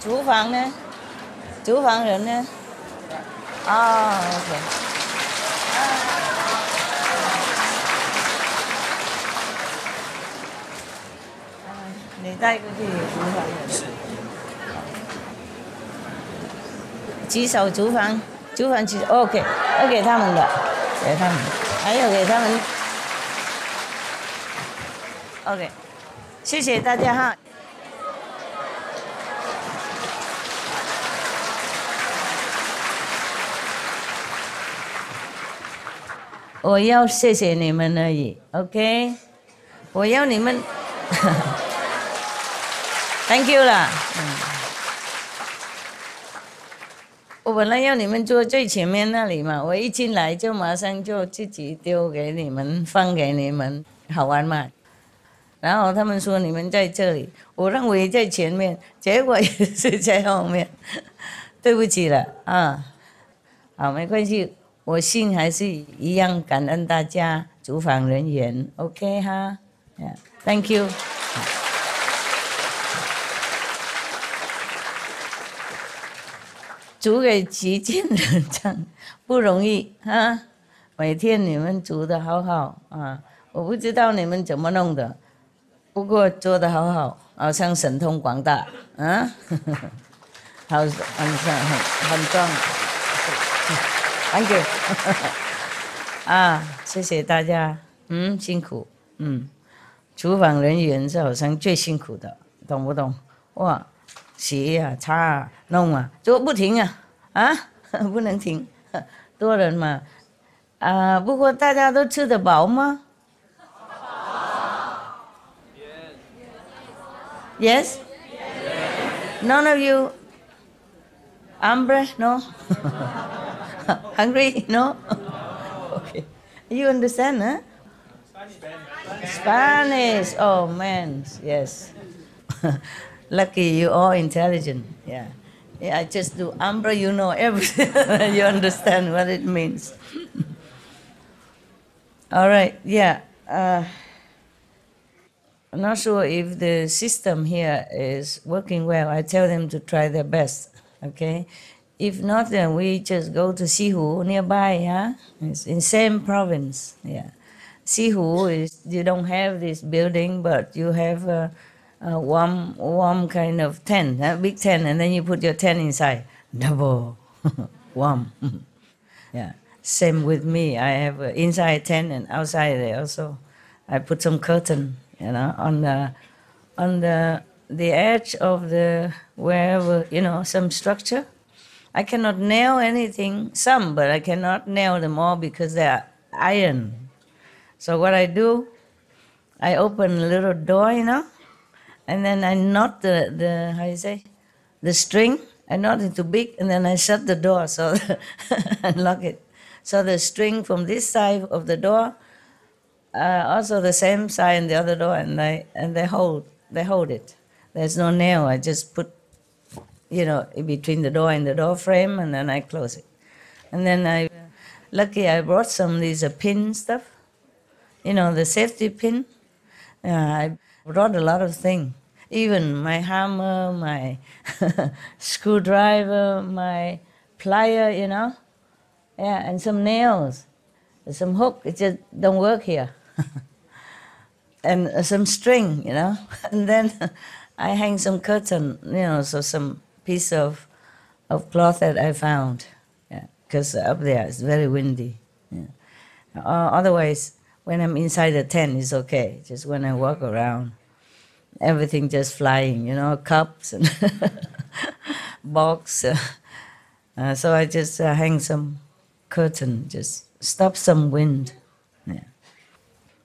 厨房呢？厨房人呢？哦，OK。你带过去厨房人。举手厨房，厨房举手 OK， 要给他们的，给他们，还有给他们。OK， 谢谢大家哈。我要谢谢你们而已 ，OK？ 我要你们，Thank you 啦。我本来要你们坐最前面那里嘛，我一进来就马上就自己丢给你们，放给你们，好玩嘛。然后他们说你们在这里，我认为在前面，结果也是在后面，对不起了啊。好，没关系。我心还是一样感恩大家主访人员 ，OK 哈 ，Thank you。煮给几千人唱不容易啊！每天你们煮的好好啊，我不知道你们怎么弄的，不过做的好好，好像神通广大啊！好，很壮。Thank you 啊，谢谢大家，辛苦，厨房人员是好像最辛苦的，懂不懂？哇，洗啊、擦啊、弄啊，做不停啊，不能停，多人嘛，不过大家都吃得饱吗？Yes? None of you hambre? No? Hungry? No? Okay. You understand, huh? Spanish. Oh, man. Yes. Lucky you all intelligent. Yeah. I just do hambre, you know everything. You understand what it means. All right. Yeah. I'm not sure if the system here is working well. I tell them to try their best. Okay? If not, then we just go to Sihu nearby, huh? It's in same province, yeah. Sihu is, you don't have this building, but you have a warm kind of tent, a big tent, and then you put your tent inside. Double warm. Yeah. Same with me. I have an inside tent and outside there also. I put some curtain, on the edge of the wherever, some structure. I cannot nail anything, but I cannot nail them all because they are iron. So what I do, I open a little door, and then I knot the string. I knot it too big, and then I shut the door so and lock it. So the string from this side of the door, also the same side in the other door, and they hold it. There's no nail. I just put in between the door and the door frame, and then I close it. And then I brought some of these pin stuff, the safety pin. I brought a lot of things, even my hammer, my screwdriver, my plier, and some nails, some hook. It just don't work here. And some string, and then I hang some curtain, so some piece of cloth that I found, because up there it's very windy. Yeah. Otherwise, when I'm inside the tent, it's okay. Just when I walk around, everything just flying, cups and box. So I just hang some curtain, just stop some wind. Yeah.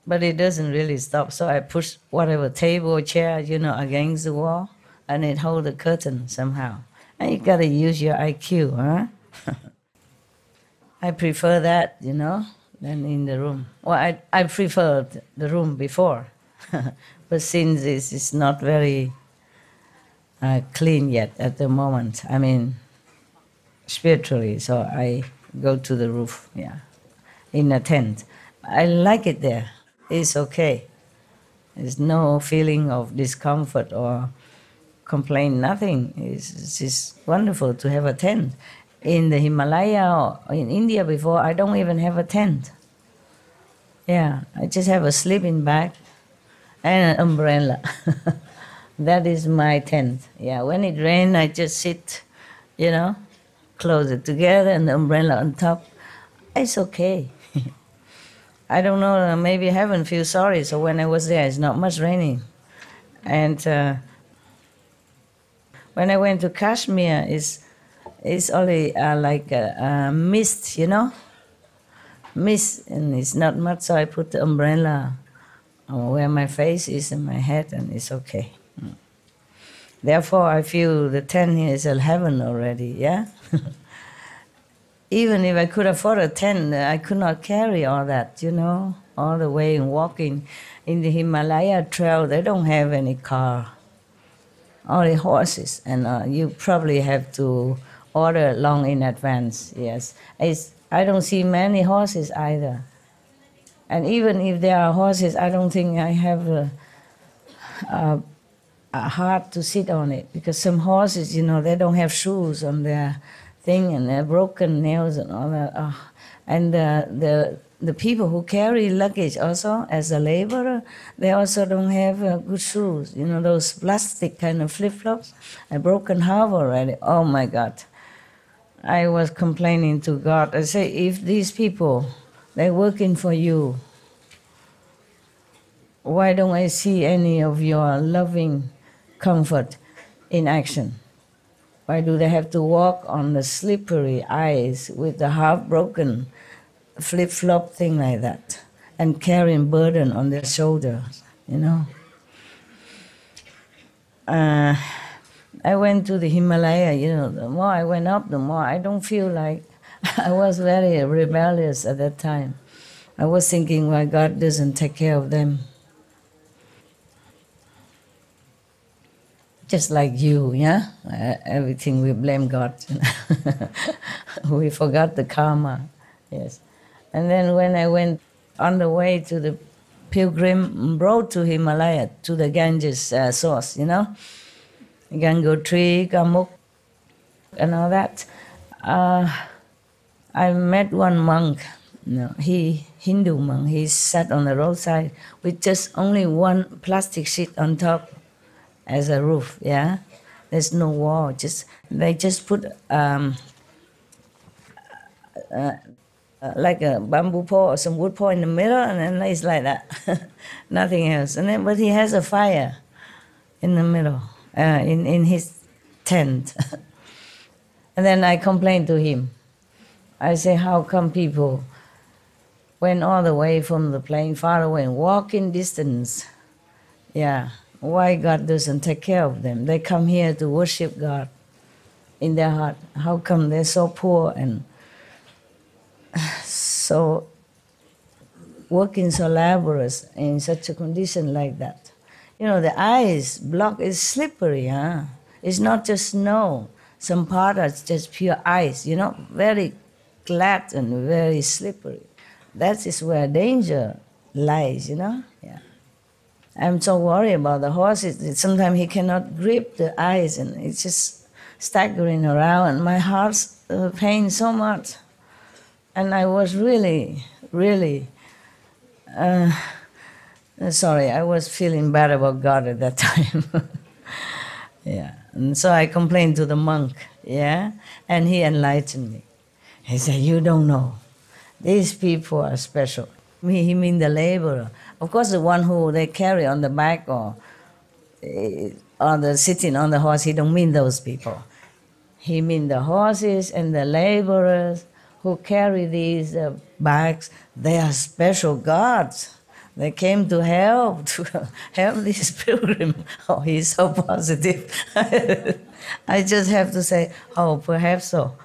But it doesn't really stop, so I push whatever table or chair, against the wall, and it hold the curtain somehow. And you gotta use your IQ, huh? I prefer that, than in the room. Well, I preferred the room before, but since this is not very clean yet at the moment, I mean, spiritually, so I go to the roof, in a tent. I like it there. It's okay. There's no feeling of discomfort or complain nothing. It's wonderful to have a tent. In the Himalaya or in India before, I don't even have a tent. Yeah, I just have a sleeping bag and an umbrella. That is my tent. Yeah, when it rains, I just sit, close it together and the umbrella on top. It's okay. I don't know, maybe heaven feels sorry. So when I was there, it's not much raining. And when I went to Kashmir, it's only like a mist, mist, and it's not much. So I put the umbrella where my face is and my head, and it's okay. Therefore, I feel the tent here is a heaven already, yeah? Even if I could afford a tent, I could not carry all that, all the way and walking. In the Himalaya trail, they don't have any car, only horses, and you probably have to order long in advance, yes. I don't see many horses either. And even if there are horses, I don't think I have a heart to sit on it, because some horses, they don't have shoes on their thing, and they're broken nails and all that. And the people who carry luggage also, as a laborer, they also don't have good shoes. Those plastic kind of flip-flops. I broken half already. Oh my God. I was complaining to God. I say, if these people, they're working for you, why don't I see any of your loving comfort in action? Why do they have to walk on the slippery ice with the half-broken flip-flop thing like that and carrying burden on their shoulders, I went to the Himalaya, the more I went up, the more I don't feel like I was very rebellious at that time. I was thinking, why God doesn't take care of them. Just like you, yeah? Everything we blame God. We forgot the karma, yes. And then when I went on the way to the pilgrim road to Himalaya, to the Ganges source, Gangotri, Gamuk, and all that, I met one monk, Hindu monk. He sat on the roadside with just only one plastic sheet on top as a roof, yeah? There's no wall, they just put like a bamboo pole or some wood pole in the middle, and then it's like that, nothing else. But he has a fire in the middle, in his tent. And then I complained to him. I say, how come people went all the way from the plane far away and walking distance? Yeah, why God doesn't take care of them? They come here to worship God in their heart. How come they're so poor and so working so laborious in such a condition like that? The ice block is slippery, huh? It's not just snow. Some part is just pure ice, very glad and very slippery. That is where danger lies, Yeah. I'm so worried about the horses. Sometimes he cannot grip the ice and it's just staggering around, and my heart's pain so much. And I was really, really sorry. I was feeling bad about God at that time. Yeah. And so I complained to the monk, yeah, and he enlightened me. He said, you don't know. These people are special. He mean the laborer. Of course, the one who they carry on the back or the sitting on the horse, he don't mean those people. He mean the horses and the laborers who carry these bags. They are special gods. They came to help this pilgrim. Oh, he's so positive. I just have to say, oh, perhaps so.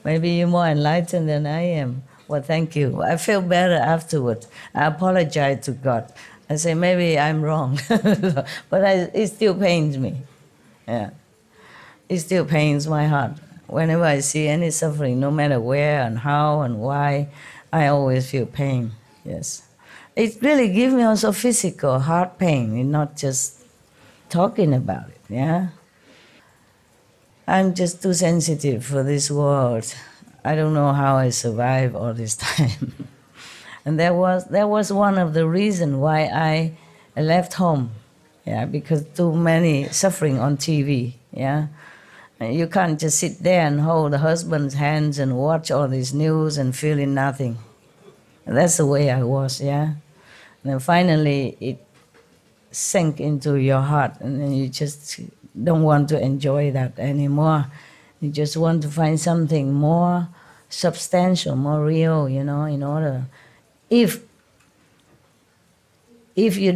Maybe you're more enlightened than I am. Well, thank you. I feel better afterward. I apologize to God. I say, maybe I'm wrong. But it still pains me. Yeah. It still pains my heart. Whenever I see any suffering, no matter where and how and why, I always feel pain, yes. It really gives me also physical heart pain, and not just talking about it, yeah? I'm just too sensitive for this world. I don't know how I survived all this time. And that was one of the reasons why I left home. Yeah, because too many suffering on TV. Yeah. You can't just sit there and hold the husband's hands and watch all this news and feeling nothing. That's the way I was, yeah. And then finally it sank into your heart, and then you just don't want to enjoy that anymore. You just want to find something more substantial, more real, in order. If you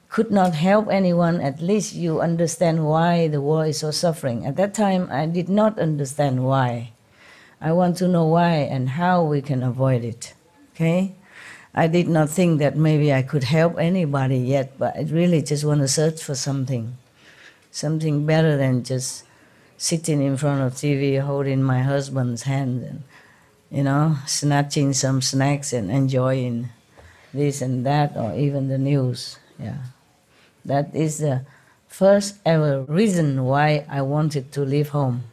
could not help anyone, at least you understand why the world is so suffering. At that time, I did not understand why. I want to know why and how we can avoid it, okay? I did not think that maybe I could help anybody yet, but I really just want to search for something better than just sitting in front of TV, holding my husband's hand and, snatching some snacks and enjoying this and that, or even the news, yeah. That is the first ever reason why I wanted to leave home.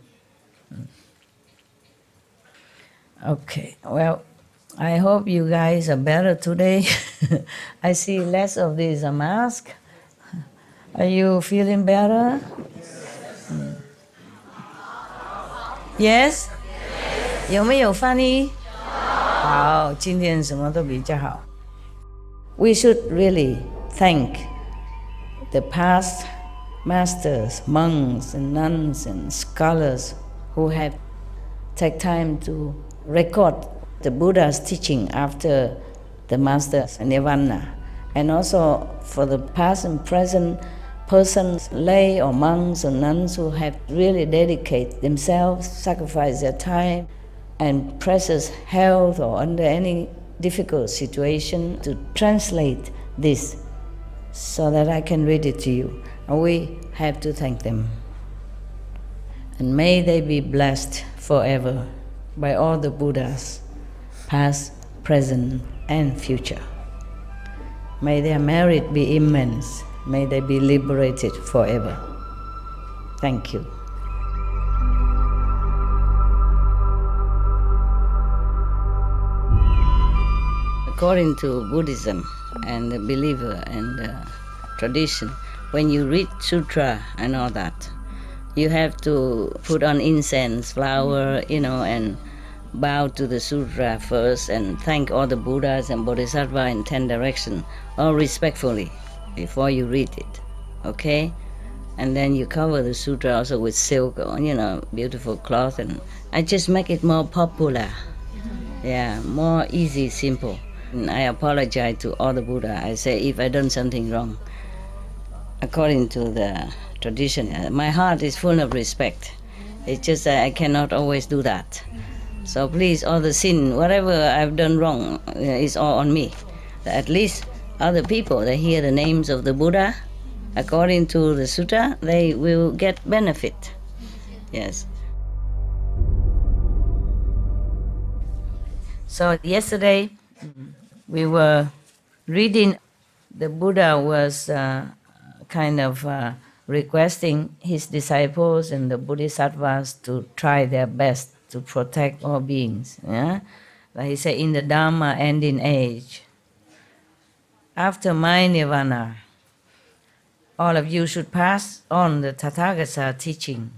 Okay, well, I hope you guys are better today. I see less of these masks. Are you feeling better? Yes? 有没有翻译？好，今天什么都比较好。We should really thank the past masters, monks and nuns and scholars who have taken time to record the Buddha's teaching after the master's nirvana, and also for the past and present persons, lay or monks or nuns who have really dedicated themselves, sacrificed their time and precious health or under any difficult situation to translate this so that I can read it to you. And we have to thank them. And may they be blessed forever by all the Buddhas, past, present, and future. May their merit be immense. May they be liberated forever. Thank you. According to Buddhism and the believer and the tradition, when you read sutra and all that, you have to put on incense, flower, and bow to the sutra first and thank all the Buddhas and Bodhisattvas in 10 directions, all respectfully, before you read it, okay? And then you cover the sutra also with silk or, beautiful cloth, and I just make it more popular. Yeah, more easy, simple. And I apologize to all the Buddha. I say if I done something wrong, according to the tradition, my heart is full of respect. It's just that I cannot always do that. So please, all the sin, whatever I've done wrong, is all on me. At least other people, they hear the names of the Buddha, according to the sutta, they will get benefit. Yes. So yesterday, we were reading, the Buddha was requesting his disciples and the Bodhisattvas to try their best to protect all beings. Yeah? Like he said, in the Dharma ending age, after my nirvana, all of you should pass on the Tathagata teachings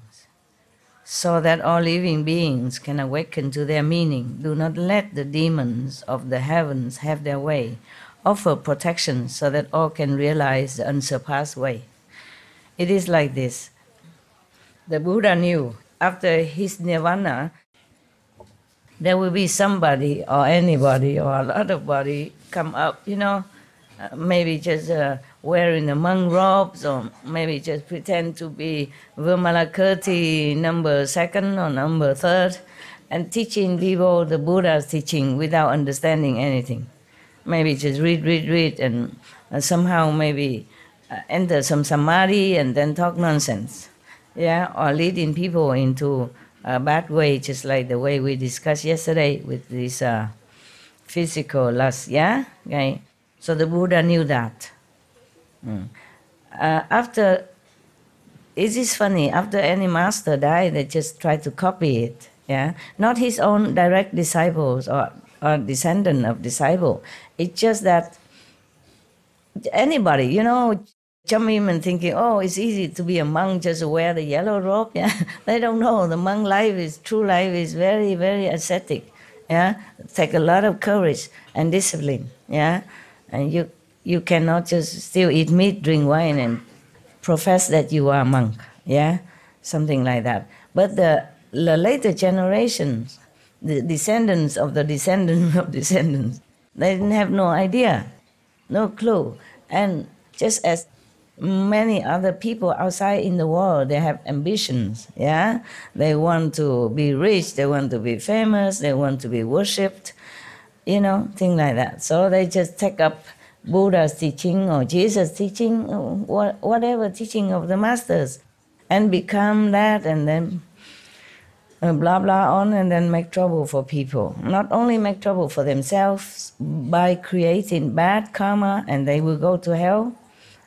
so that all living beings can awaken to their meaning. Do not let the demons of the heavens have their way. Offer protection so that all can realize the unsurpassed way. It is like this. The Buddha knew after his nirvana, there will be somebody or anybody or a lot of body come up, maybe just wearing the monk robes, or maybe just pretend to be Vimalakirti number 2nd or number 3rd, and teaching people the Buddha's teaching without understanding anything. Maybe just read, and somehow maybe enter some samadhi and then talk nonsense. Yeah, or leading people into a bad way, just like the way we discussed yesterday with this physical lust, yeah? Okay. So the Buddha knew that. After it is funny, after any master died, they just try to copy it. Yeah, not his own direct disciples or descendant of disciple. It's just that anybody, jump in and thinking, oh, it's easy to be a monk, just wear the yellow robe. Yeah, they don't know the monk life is true life is very, very ascetic. Yeah, take a lot of courage and discipline. Yeah, and you cannot just still eat meat, drink wine, and profess that you are a monk. Yeah, something like that. But the later generations, the descendants of the descendants of descendants, they didn't have no idea, no clue. And just as many other people outside in the world, they have ambitions. Yeah, they want to be rich, they want to be famous, they want to be worshipped, things like that. So they just take up Buddha's teaching or Jesus' teaching, or whatever teaching of the masters, and become that, and then blah blah on, and then make trouble for people. Not only make trouble for themselves by creating bad karma, and they will go to hell,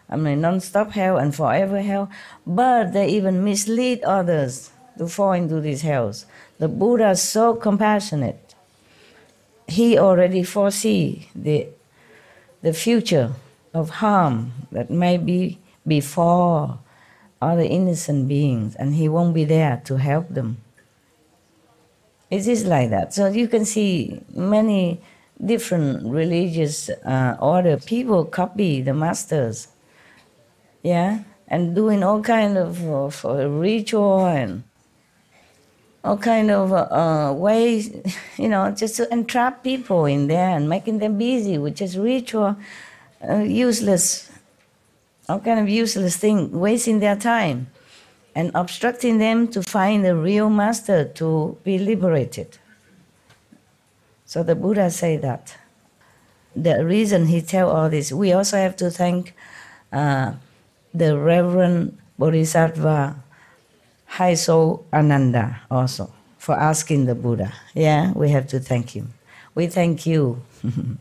non-stop hell and forever hell, but they even mislead others to fall into these hells. The Buddha is so compassionate. He already foresee the future of harm that may be before other innocent beings, and he won't be there to help them. It is like that. So you can see many different religious order. People copy the masters, yeah, and doing all kind of ritual and all kind of ways, just to entrap people in there and making them busy with just ritual, useless, all kind of useless thing, wasting their time and obstructing them to find the real master to be liberated. So the Buddha say that. The reason he tell all this, we also have to thank the Reverend Bodhisattva Haiso Ananda also for asking the Buddha. Yeah, we have to thank him. We thank you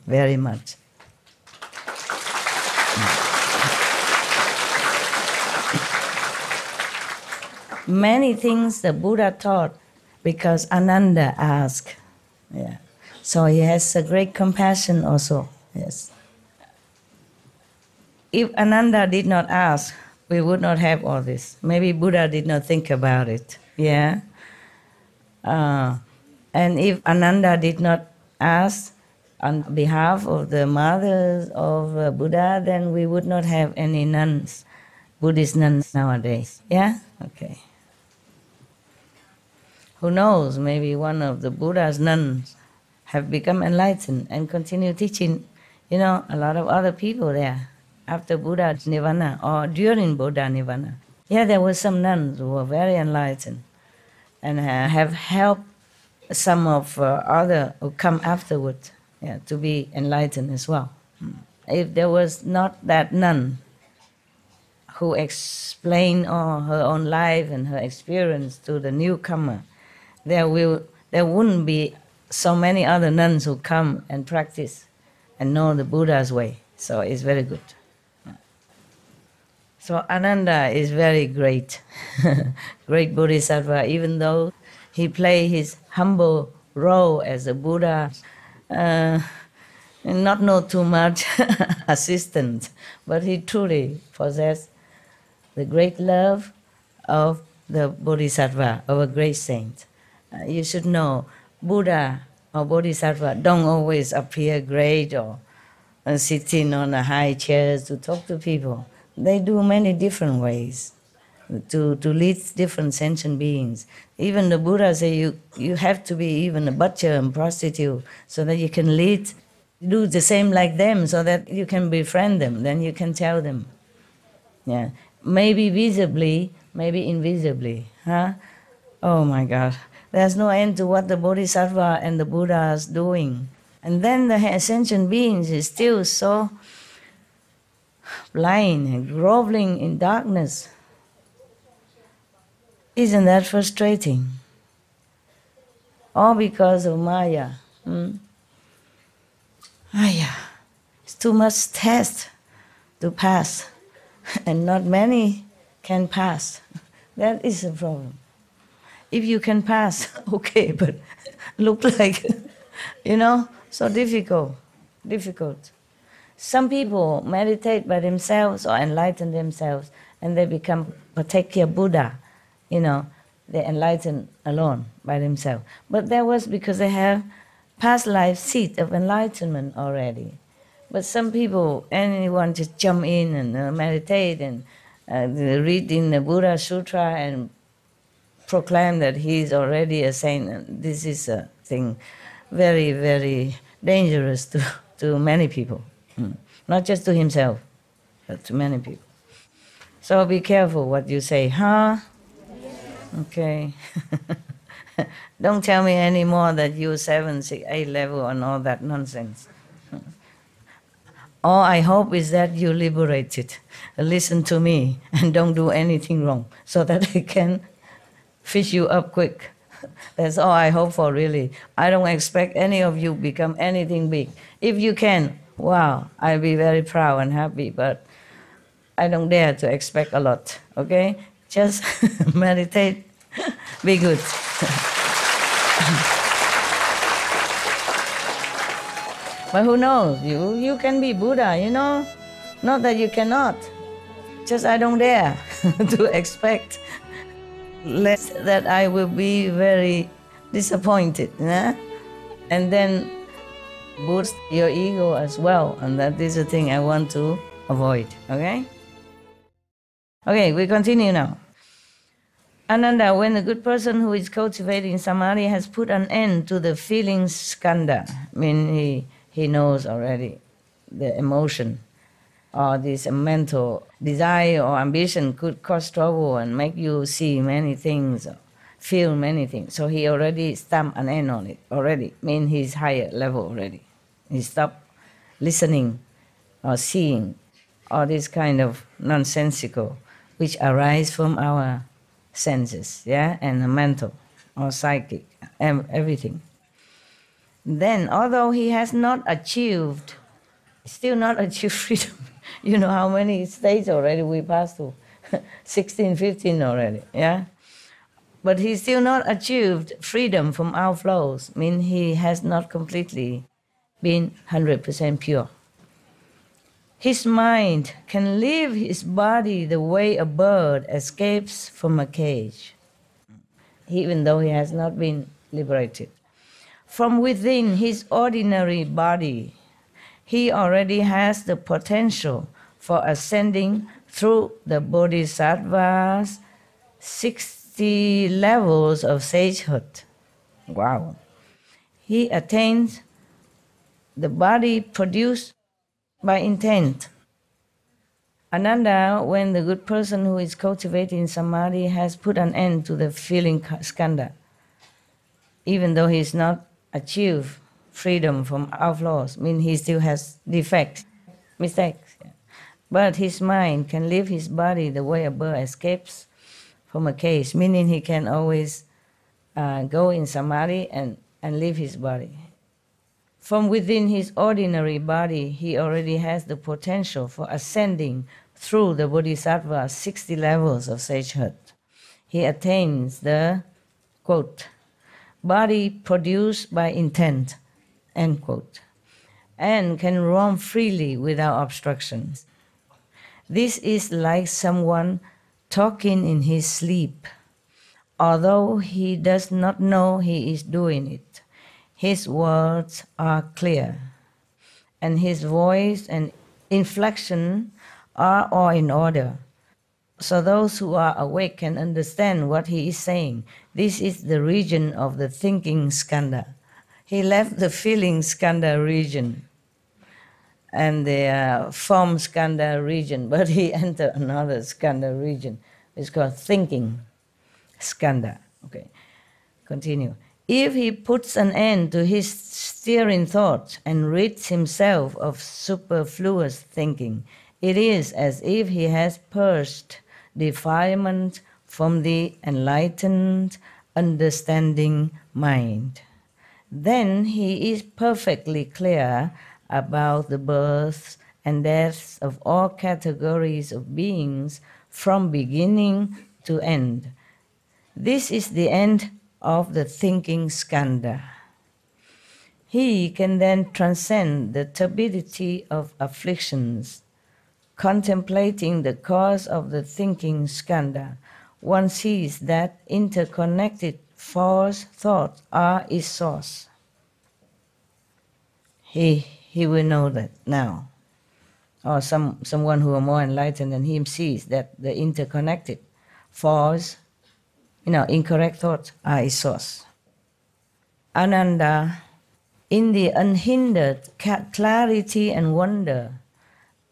very much. Many things the Buddha taught because Ananda asked. Yeah. So he has a great compassion also. Yes. If Ananda did not ask, we would not have all this. Maybe Buddha did not think about it. Yeah. And if Ananda did not ask on behalf of the mothers of Buddha, then we would not have any nuns, Buddhist nuns nowadays. Yeah? Okay. Who knows, maybe one of the Buddha's nuns have become enlightened and continue teaching, a lot of other people there after Buddha Nirvana or during Buddha Nirvana. Yeah, there were some nuns who were very enlightened and have helped some of other who come afterwards to be enlightened as well. If there was not that nun who explained all her own life and her experience to the newcomer, there wouldn't be so many other nuns who come and practice and know the Buddha's way. So it's very good. So Ananda is very great, great Bodhisattva, even though he played his humble role as a Buddha, and not know too much assistant, but he truly possessed the great love of the Bodhisattva, of a great saint. You should know, Buddha or Bodhisattva don't always appear great or sitting on a high chair to talk to people. They do many different ways to lead different sentient beings. Even the Buddha say you have to be even a butcher and prostitute so that you can do the same like them, so that you can befriend them, then you can tell them. Yeah, maybe visibly, maybe invisibly. Huh? Oh my God. There's no end to what the Bodhisattva and the Buddha is doing. And then the sentient beings is still so blind and groveling in darkness. Isn't that frustrating? All because of Maya. Maya. It's too much test to pass. And not many can pass. That is the problem. If you can pass, okay, but look like, so difficult. Some people meditate by themselves or enlighten themselves, and they become Patekya Buddha, they enlighten alone by themselves. But that was because they have past life seed of enlightenment already. But some people, anyone just jump in and meditate and read in the Buddha Sutra and proclaim that he is already a saint. And this is a thing very, very dangerous to many people. Not just to himself, but to many people. So be careful what you say, huh? Okay. Don't tell me anymore that you're 7, 6, 8 level and all that nonsense. All I hope is that you liberated. Listen to me and don't do anything wrong so that I can fish you up quick. That's all I hope for, really. I don't expect any of you become anything big. If you can, wow, I'll be very proud and happy, but I don't dare to expect a lot, okay? Just meditate, be good. But who knows? You can be Buddha, Not that you cannot. Just I don't dare to expect less that I will be very disappointed, and then boost your ego as well, and that is the thing I want to avoid, okay? Okay, we continue now. Ananda, when the good person who is cultivating samadhi has put an end to the feeling skandha, he knows already the emotion or this mental desire or ambition could cause trouble and make you see many things, feel many things. So he already stamped an end on it already, he's higher level already. He stopped listening or seeing all this kind of nonsensical which arise from our senses, and the mental or psychic, everything. Then, although he has not achieved, still not achieved freedom, you know how many states already we passed through, 16, 15 already, But he still not achieved freedom from outflows, he has not completely been 100% pure. His mind can leave his body the way a bird escapes from a cage, even though he has not been liberated. From within his ordinary body, he already has the potential for ascending through the Bodhisattva's 60 levels of sagehood. Wow. He attains the body produced by intent. Ananda, when the good person who is cultivating samadhi has put an end to the feeling skandha, even though he has not achieved freedom from outflows, he still has defects, mistakes. But his mind can leave his body the way a bird escapes from a cage, meaning he can always go in samadhi and leave his body. From within his ordinary body, he already has the potential for ascending through the Bodhisattva's 60 levels of sagehood. He attains the, quote, body produced by intent, end quote, and can roam freely without obstructions. This is like someone talking in his sleep, although he does not know he is doing it. His words are clear, and his voice and inflection are all in order. So those who are awake can understand what he is saying. This is the region of the thinking skandha. He left the feeling skandha region and the form skandha region, but he entered another skandha region. It's called thinking skandha. Okay, continue. If he puts an end to his steering thoughts and rids himself of superfluous thinking, it is as if he has purged defilement from the enlightened, understanding mind. Then he is perfectly clear about the births and deaths of all categories of beings from beginning to end. This is the end of the thinking skandha. He can then transcend the turbidity of afflictions, contemplating the cause of the thinking skandha. One sees that interconnected false thoughts are its source. He will know that now. Or someone who are more enlightened than him sees that the interconnected false, incorrect thoughts are its source. Ananda, in the unhindered clarity and wonder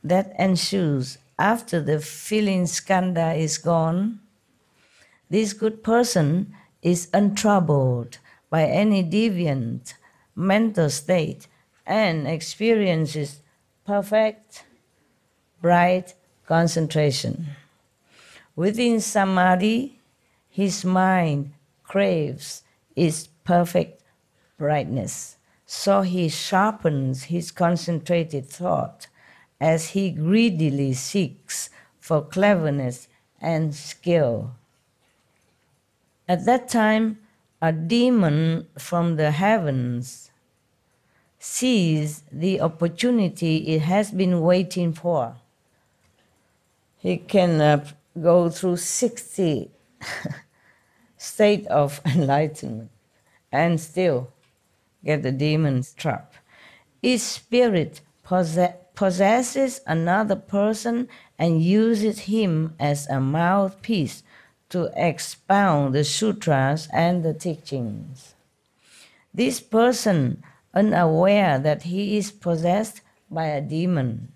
that ensues after the feeling skandha is gone, this good person is untroubled by any deviant mental state and experiences perfect, bright concentration. Within samadhi, his mind craves its perfect brightness. So he sharpens his concentrated thought as he greedily seeks for cleverness and skill. At that time, a demon from the heavens sees the opportunity it has been waiting for. He can go through 60 state of enlightenment and still get the demon's trap. Each spirit possesses another person and uses him as a mouthpiece to expound the sutras and the teachings. This person, unaware that he is possessed by a demon,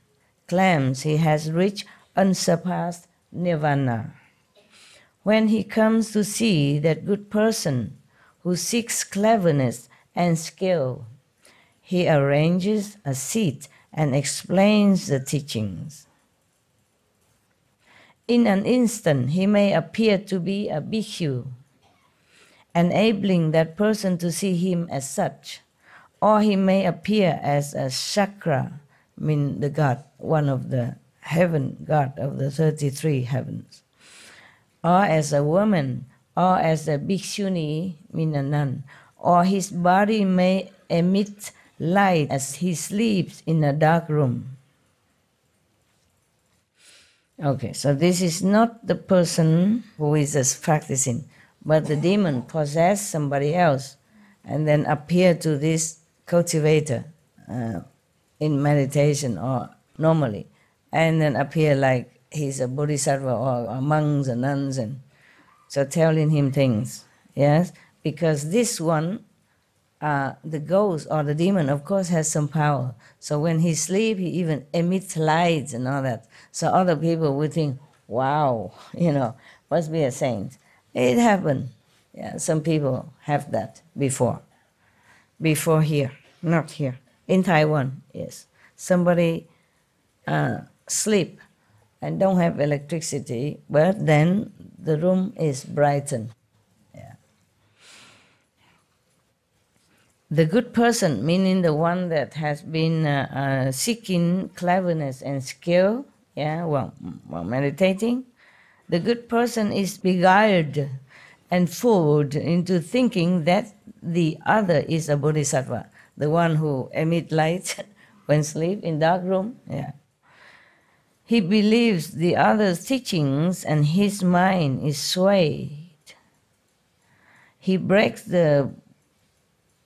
claims he has reached unsurpassed nirvana. When he comes to see that good person who seeks cleverness and skill, he arranges a seat and explains the teachings. In an instant, he may appear to be a bhikkhu, enabling that person to see him as such, or he may appear as a Shakra, the god, one of the heaven god of the 33 heavens, or as a woman, or as a bhikshuni, a nun, or his body may emit light as he sleeps in a dark room. Okay, so this is not the person who is just practicing, but the demon possessed somebody else and then appear to this cultivator in meditation or normally, and then appear like he's a bodhisattva or monks and nuns, and so telling him things, yes? Because this one, the ghost or the demon, of course, has some power. So when he sleeps, he even emits lights and all that. So other people would think, wow, must be a saint. It happened. Yeah, some people have that before here, not here. In Taiwan, yes. Somebody sleep and don't have electricity, but then the room is brightened. The good person, meaning the one that has been seeking cleverness and skill, while meditating, the good person is beguiled and fooled into thinking that the other is a bodhisattva, the one who emits light when sleep in dark room. Yeah. He believes the other's teachings and his mind is swayed. He breaks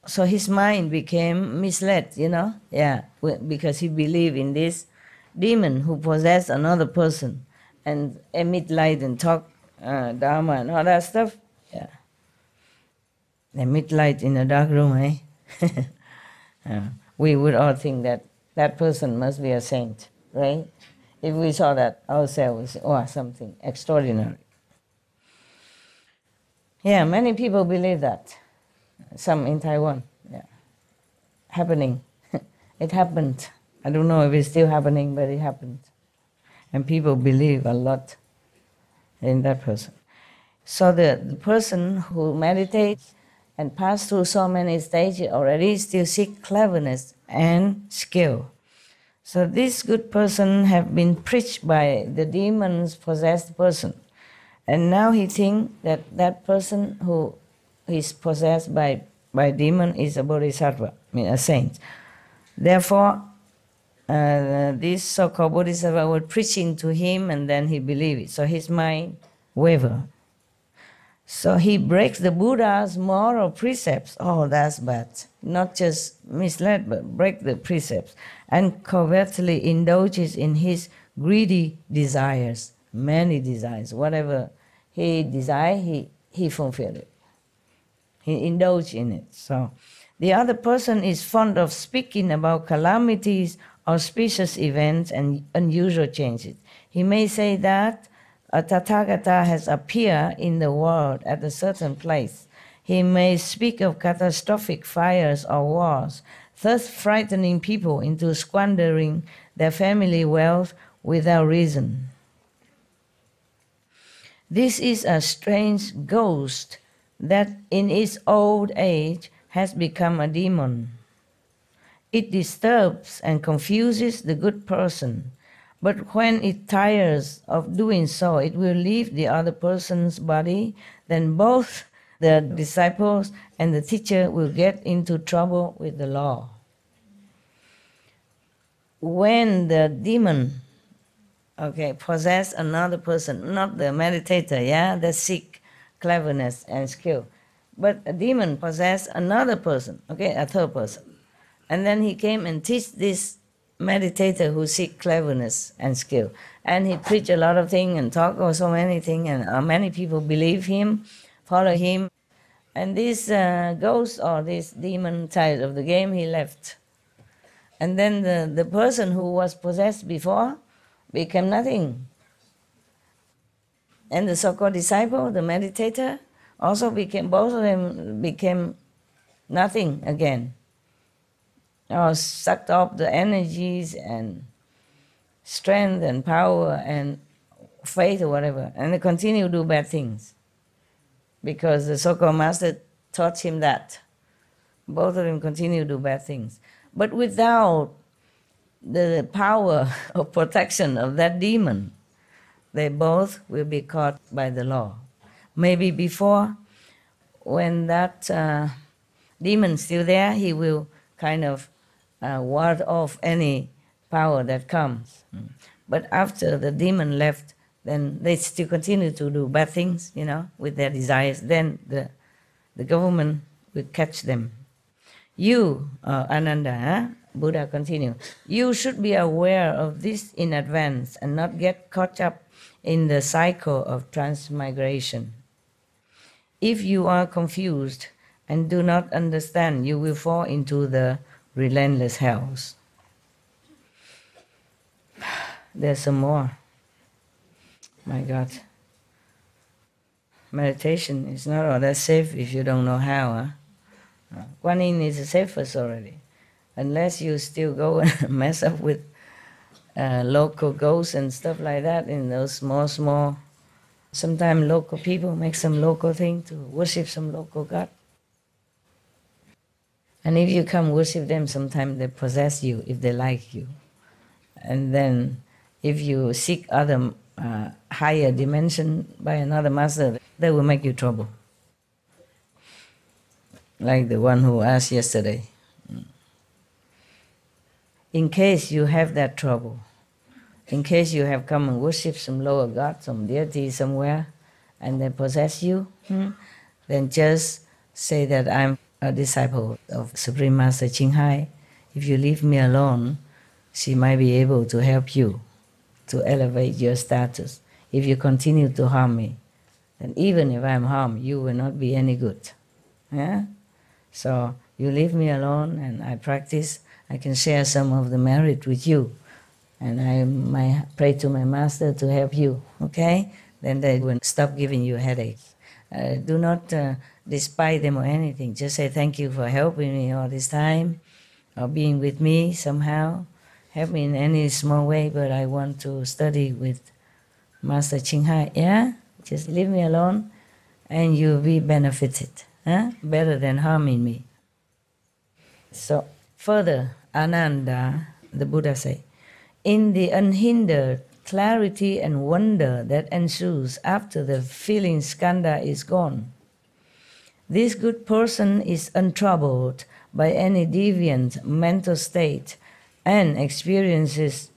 so his mind became misled, because he believed in this demon who possessed another person and emit light and talk Dharma and all that stuff. Yeah. Emit light in a dark room, eh? We would all think that that person must be a saint, right? If we saw that ourselves, something extraordinary. Yeah, many people believe that. Some in Taiwan, happening. It happened. I don't know if it's still happening, but it happened. And people believe a lot in that person. So the person who meditates and pass through so many stages already still seek cleverness and skill. So this good person have been preached by the demons possessed person. And now he think that that person who is possessed by demon is a bodhisattva, I mean a saint. Therefore, this so-called bodhisattva was preaching to him and then he believed it. So his mind wavered. So he breaks the Buddha's moral precepts. Oh, that's bad. Not just misled, but break the precepts. And covertly indulges in his greedy desires, many desires. Whatever he desired, he fulfilled it. He indulged in it. So the other person is fond of speaking about calamities, auspicious events, and unusual changes. He may say that a Tathagata has appeared in the world at a certain place. He may speak of catastrophic fires or wars, thus frightening people into squandering their family wealth without reason. This is a strange ghost that in its old age has become a demon. It disturbs and confuses the good person. But when it tires of doing so, it will leave the other person's body, then both the disciples and the teacher will get into trouble with the law. When the demon, possess another person, not the meditator, that seek cleverness and skill, but a demon possess another person, a third person. And then he came and teach this meditator who seek cleverness and skill. And he preached a lot of things and talked about so many things, and many people believe him, follow him. And this ghost or this demon tired of the game, he left. And then the person who was possessed before became nothing. And the so-called disciple, the meditator, also both of them became nothing again. Or sucked up the energies and strength and power and faith or whatever, and they continue to do bad things because the so-called master taught him that. Both of them continue to do bad things. But without the power of protection of that demon, they both will be caught by the law. Maybe before, when that demon's still there, he will kind of ward off any power that comes. But after the demon left, then they still continue to do bad things, with their desires. Then the government will catch them. You, Ananda, Buddha continued, you should be aware of this in advance and not get caught up in the cycle of transmigration. If you are confused and do not understand, you will fall into the relentless hells. There's some more. My God. Meditation is not all that safe if you don't know how. Kuan Yin is the safest already. Unless you still go and mess up with local ghosts and stuff like that in those small, sometimes local people make some local thing to worship some local god. And if you come worship them, sometimes they possess you if they like you. And then if you seek other higher dimension by another master, they will make you trouble. Like the one who asked yesterday. In case you have that trouble, in case you have come and worship some lower god, some deity somewhere, and they possess you, then just say that I'm a disciple of Supreme Master Ching Hai. If you leave me alone, she might be able to help you to elevate your status. If you continue to harm me, then even if I'm harmed, you will not be any good. So you leave me alone and I practice, I can share some of the merit with you. And I might pray to my master to help you, okay? Then they will stop giving you headaches. Do not despise them or anything. Just say thank you for helping me all this time, or being with me somehow. Help me in any small way, but I want to study with Master Ching Hai. Just leave me alone and you'll be benefited. Better than harming me. So further, Ananda, the Buddha say, in the unhindered clarity and wonder that ensues after the feeling skandha is gone. This good person is untroubled by any deviant mental state and experiences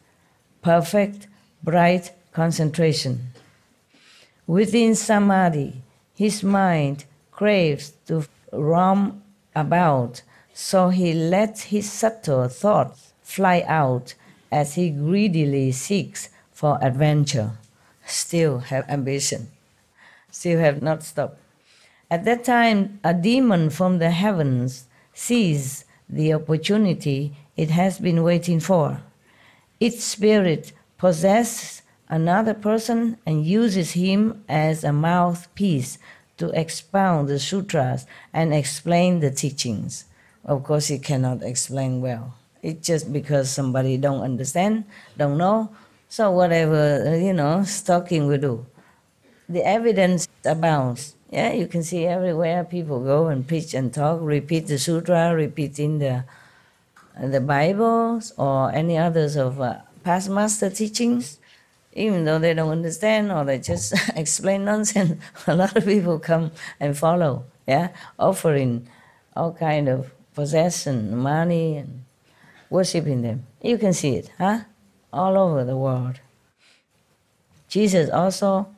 perfect, bright concentration. Within samadhi, his mind craves to roam about, so he lets his subtle thoughts fly out as he greedily seeks for adventure. Still have ambition, still have not stopped. At that time, a demon from the heavens sees the opportunity it has been waiting for. Its spirit possesses another person and uses him as a mouthpiece to expound the sutras and explain the teachings. Of course, he cannot explain well. It's just because somebody don't understand, don't know. So whatever, stalking will do. The evidence abounds. Yeah, you can see everywhere people go and preach and talk, repeat the sutra, repeating the Bibles or any others of past master teachings. Even though they don't understand or they just explain nonsense, a lot of people come and follow, offering all kind of possession, money, and worshiping them. You can see it, all over the world. Jesus also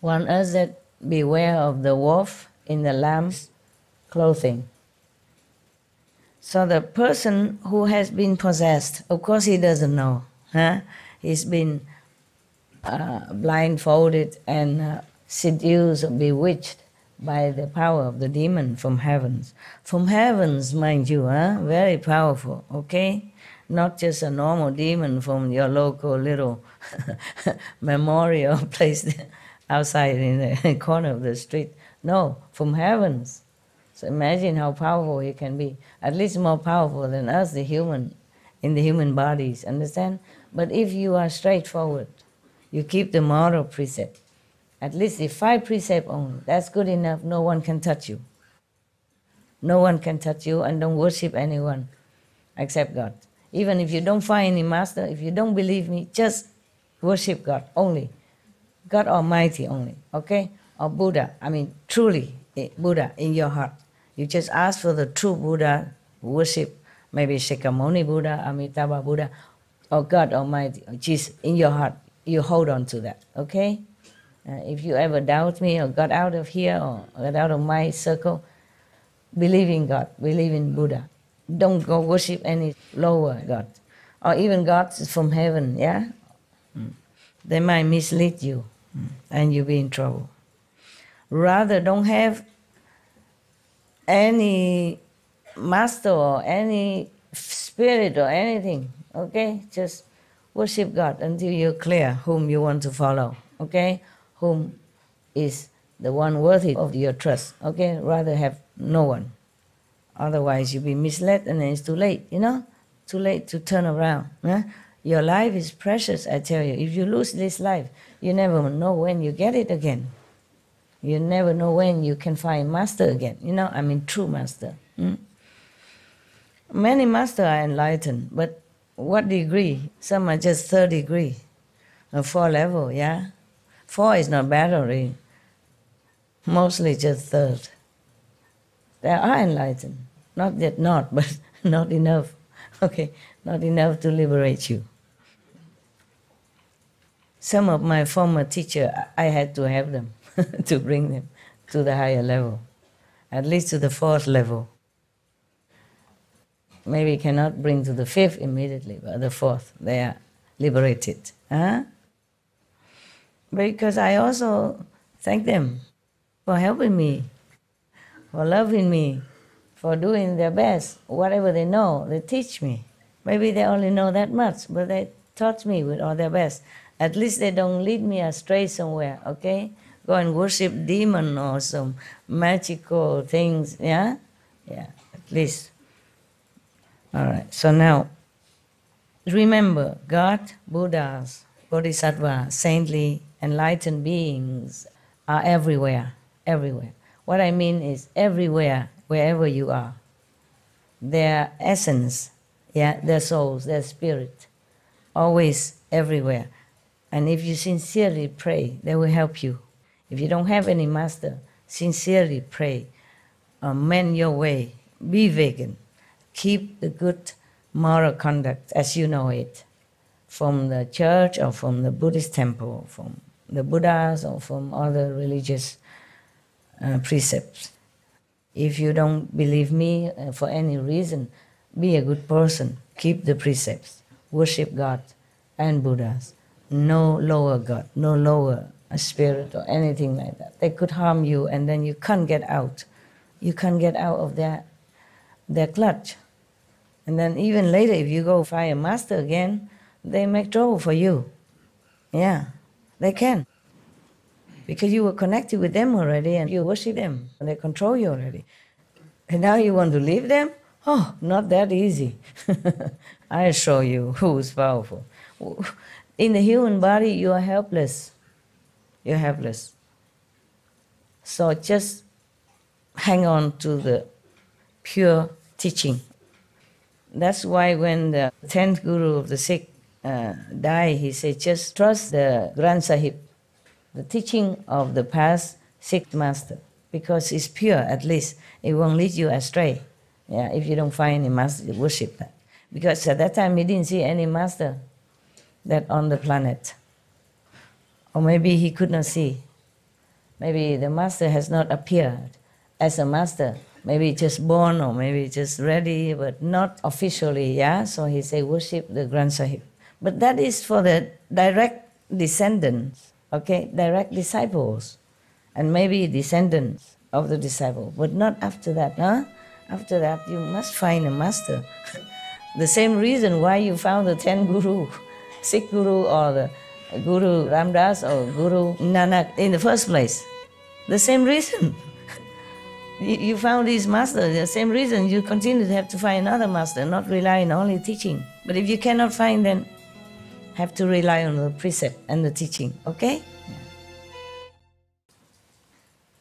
warned us that beware of the wolf in the lamb's clothing. So the person who has been possessed, of course he doesn't know, He's been blindfolded and seduced or bewitched by the power of the demon from heavens. From heavens, mind you, very powerful, okay? Not just a normal demon from your local little memorial place outside in the corner of the street. No, from heavens. So imagine how powerful he can be. At least more powerful than us, the human, in the human bodies, understand? But if you are straightforward, you keep the moral precept, at least the 5 precepts only, that's good enough. No one can touch you. No one can touch you, and don't worship anyone except God. Even if you don't find any master, if you don't believe me, just worship God only. God Almighty only, okay? Or Buddha, truly Buddha in your heart. You just ask for the true Buddha, worship maybe Shakyamuni Buddha, Amitabha Buddha, or God Almighty, or Jesus in your heart. You hold on to that, okay? If you ever doubt me or got out of here or got out of my circle, believe in God, believe in Buddha. Don't go worship any lower God, or even gods from heaven, They might mislead you, and you'll be in trouble. Rather, don't have any master or any spirit or anything, okay? Just worship God until you're clear whom you want to follow, okay? Whom is the one worthy of your trust, okay? Rather have no one. Otherwise, you'll be misled and then it's too late, Too late to turn around. Your life is precious, I tell you. If you lose this life, you never know when you get it again. You never know when you can find master again, true master. Many masters are enlightened, but what degree? Some are just 3rd degree, or 4 level, 4 is not bad already. Mostly just 3rd. They are enlightened. Not yet not, but not enough. Okay, not enough to liberate you. Some of my former teachers, I had to have them to bring them to the higher level, at least to the 4th level. Maybe cannot bring to the 5th immediately, but the 4th, they are liberated. Because I also thank them for helping me, for loving me, for doing their best. Whatever they know, they teach me. Maybe they only know that much, but they taught me with all their best. At least they don't lead me astray somewhere, okay? Go and worship demon or some magical things, Yeah, at least. All right, so now, remember, God, Buddhas, Bodhisattvas, saintly, enlightened beings are everywhere, everywhere. What I mean is everywhere, wherever you are. Their essence, their souls, their spirit always, everywhere. And if you sincerely pray, they will help you. If you don't have any master, sincerely pray, mend your way, be vegan, keep the good moral conduct as you know it, from the church or from the Buddhist temple, from the Buddhas or from other religious precepts. If you don't believe me for any reason, be a good person, keep the precepts, worship God and Buddhas. No lower God, no lower spirit or anything like that. They could harm you and then you can't get out. You can't get out of their clutch. And then even later, if you go find a master again, they make trouble for you. Yeah, they can. Because you were connected with them already and you worship them. And they control you already. And now you want to leave them? Oh, not that easy. I show you who is powerful. In the human body, you are helpless. You're helpless. So just hang on to the pure teaching. That's why when the 10th Guru of the Sikh died, he said, just trust the Granth Sahib, the teaching of the past Sikh master, because it's pure, at least. It won't lead you astray. Yeah, if you don't find any master, worship that. Because at that time, he didn't see any master that on the planet. Or maybe he could not see. Maybe the master has not appeared as a master. Maybe just born or maybe just ready, but not officially, yeah? So he said, worship the Granth Sahib. But that is for the direct descendants, okay? Direct disciples. And maybe descendants of the disciple, but not after that, huh? After that, you must find a master. The same reason why you found the 10 Guru, Sikh Guru or the Guru Ramdas or Guru Nanak in the first place. The same reason. You found this master, the same reason you continue to have to find another master, not rely on only teaching. But if you cannot find, then have to rely on the precept and the teaching, okay?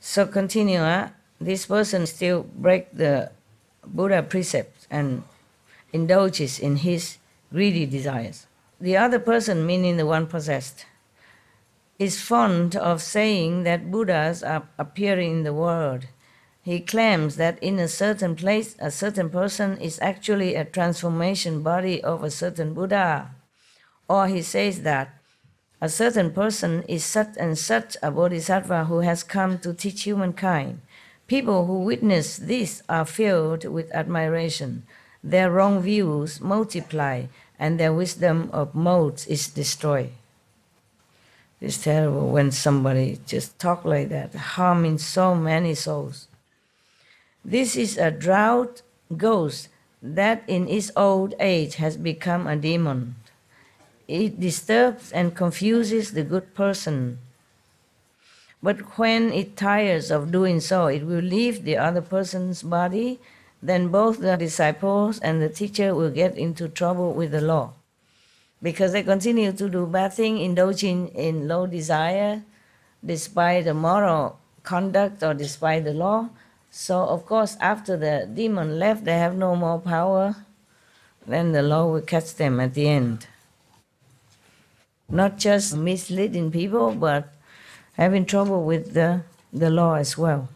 So continue, huh? This person still break the Buddha precepts and indulges in his greedy desires. The other person, meaning the one possessed, is fond of saying that Buddhas are appearing in the world. He claims that in a certain place, a certain person is actually a transformation body of a certain Buddha. Or he says that a certain person is such and such a bodhisattva who has come to teach humankind. People who witness this are filled with admiration. Their wrong views multiply and their wisdom of modes is destroyed. It's terrible when somebody just talk like that, harming so many souls. This is a drought ghost that in its old age has become a demon. It disturbs and confuses the good person. But when it tires of doing so, it will leave the other person's body. Then both the disciples and the teacher will get into trouble with the law. Because they continue to do bad things, indulging in low desire, despite the moral conduct or despite the law. So, of course, after the demon left, they have no more power. Then the law will catch them at the end. Not just misleading people, but having trouble with the law as well.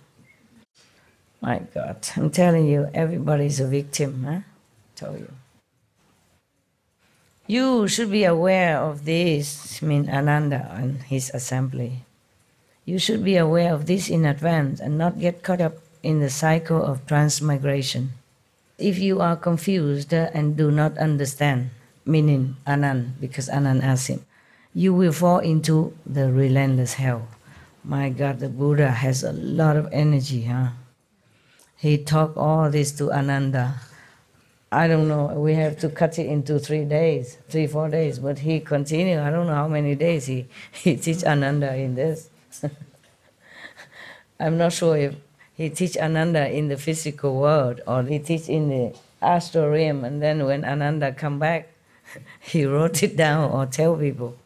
My God, I'm telling you, everybody's a victim, huh? I tell you. You should be aware of this, I mean Ananda and his assembly. You should be aware of this in advance and not get caught up in the cycle of transmigration. If you are confused and do not understand, meaning Anand, because Anand asked him, you will fall into the relentless hell. My God, the Buddha has a lot of energy, huh? He taught all this to Ananda. I don't know, we have to cut it into 3 days, 4 days, but he continued, I don't know how many days he teach Ananda in this. I'm not sure if he teach Ananda in the physical world or he teach in the astral realm, and then when Ananda come back, he wrote it down or tell people.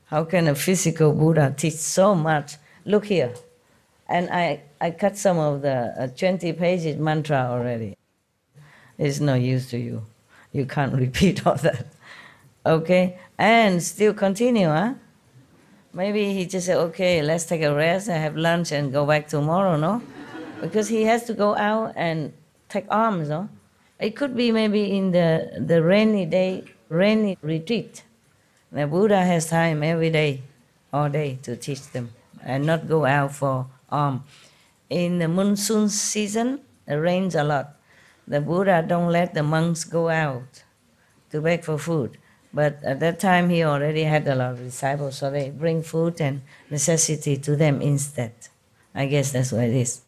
How can a physical Buddha teach so much? Look here. And I cut some of the 20 pages mantra already. It's no use to you. You can't repeat all that. Okay, and still continue, huh? Maybe he just said, okay, let's take a rest and have lunch and go back tomorrow, no? Because he has to go out and take alms, no? It could be maybe in the rainy day, rainy retreat. The Buddha has time every day, all day to teach them and not go out for alms. In the monsoon season, it rains a lot. The Buddha don't let the monks go out to beg for food. But at that time, he already had a lot of disciples, so they bring food and necessity to them instead. I guess that's what it is.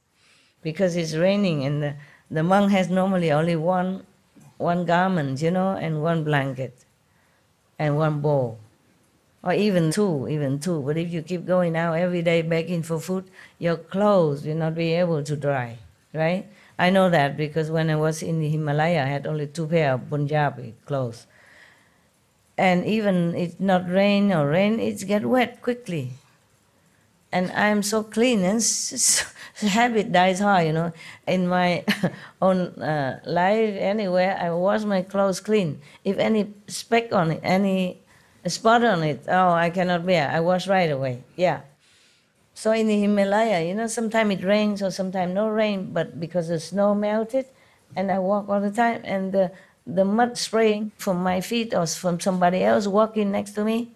Because it's raining, and the monk has normally only one garment, and one blanket, and one bowl, or even two. But if you keep going out every day begging for food, your clothes will not be able to dry, right? I know that because when I was in the Himalaya, I had only 2 pair of Punjabi clothes. And even it's not rain, it get wet quickly. And I'm so clean, and habit dies hard, In my own life, anywhere, I wash my clothes clean. If any speck on it, any spot on it, oh, I cannot bear. I wash right away. Yeah. So in the Himalaya, sometimes it rains or sometimes no rain, but because the snow melted, and I walk all the time, and the mud spraying from my feet or from somebody else walking next to me,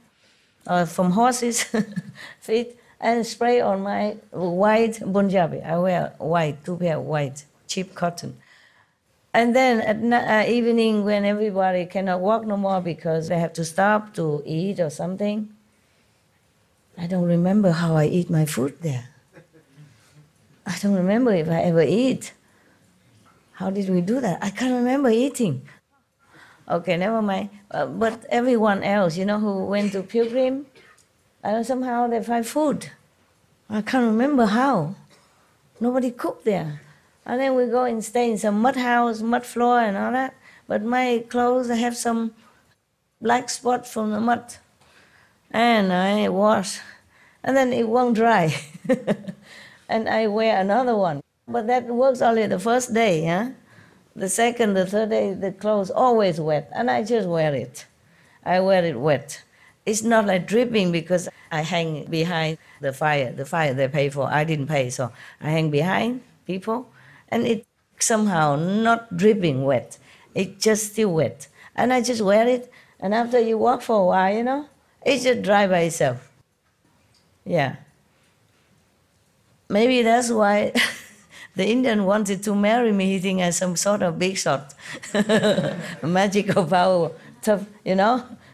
or from horses' feet, and spray on my white Punjabi. I wear white, 2 pair of white, cheap cotton. And then at evening, when everybody cannot walk no more because they have to stop to eat or something, I don't remember how I eat my food there. I don't remember if I ever eat. How did we do that? I can't remember eating. Okay, never mind. But everyone else, who went to pilgrim, somehow they find food. I can't remember how. Nobody cooked there. And then we go and stay in some mud house, mud floor and all that. But my clothes have some black spots from the mud. And I wash. And then it won't dry. And I wear another one. But that works only the first day, huh? The second, the third day, the clothes always wet, and I just wear it. I wear it wet. It's not like dripping because I hang behind the fire. The fire they pay for, I didn't pay, so I hang behind people, and it somehow not dripping wet. It's just still wet. And I just wear it, and after you walk for a while, it just dry by itself. Yeah. Maybe that's why the Indian wanted to marry me. He think I'm some sort of big shot, magical power, tough,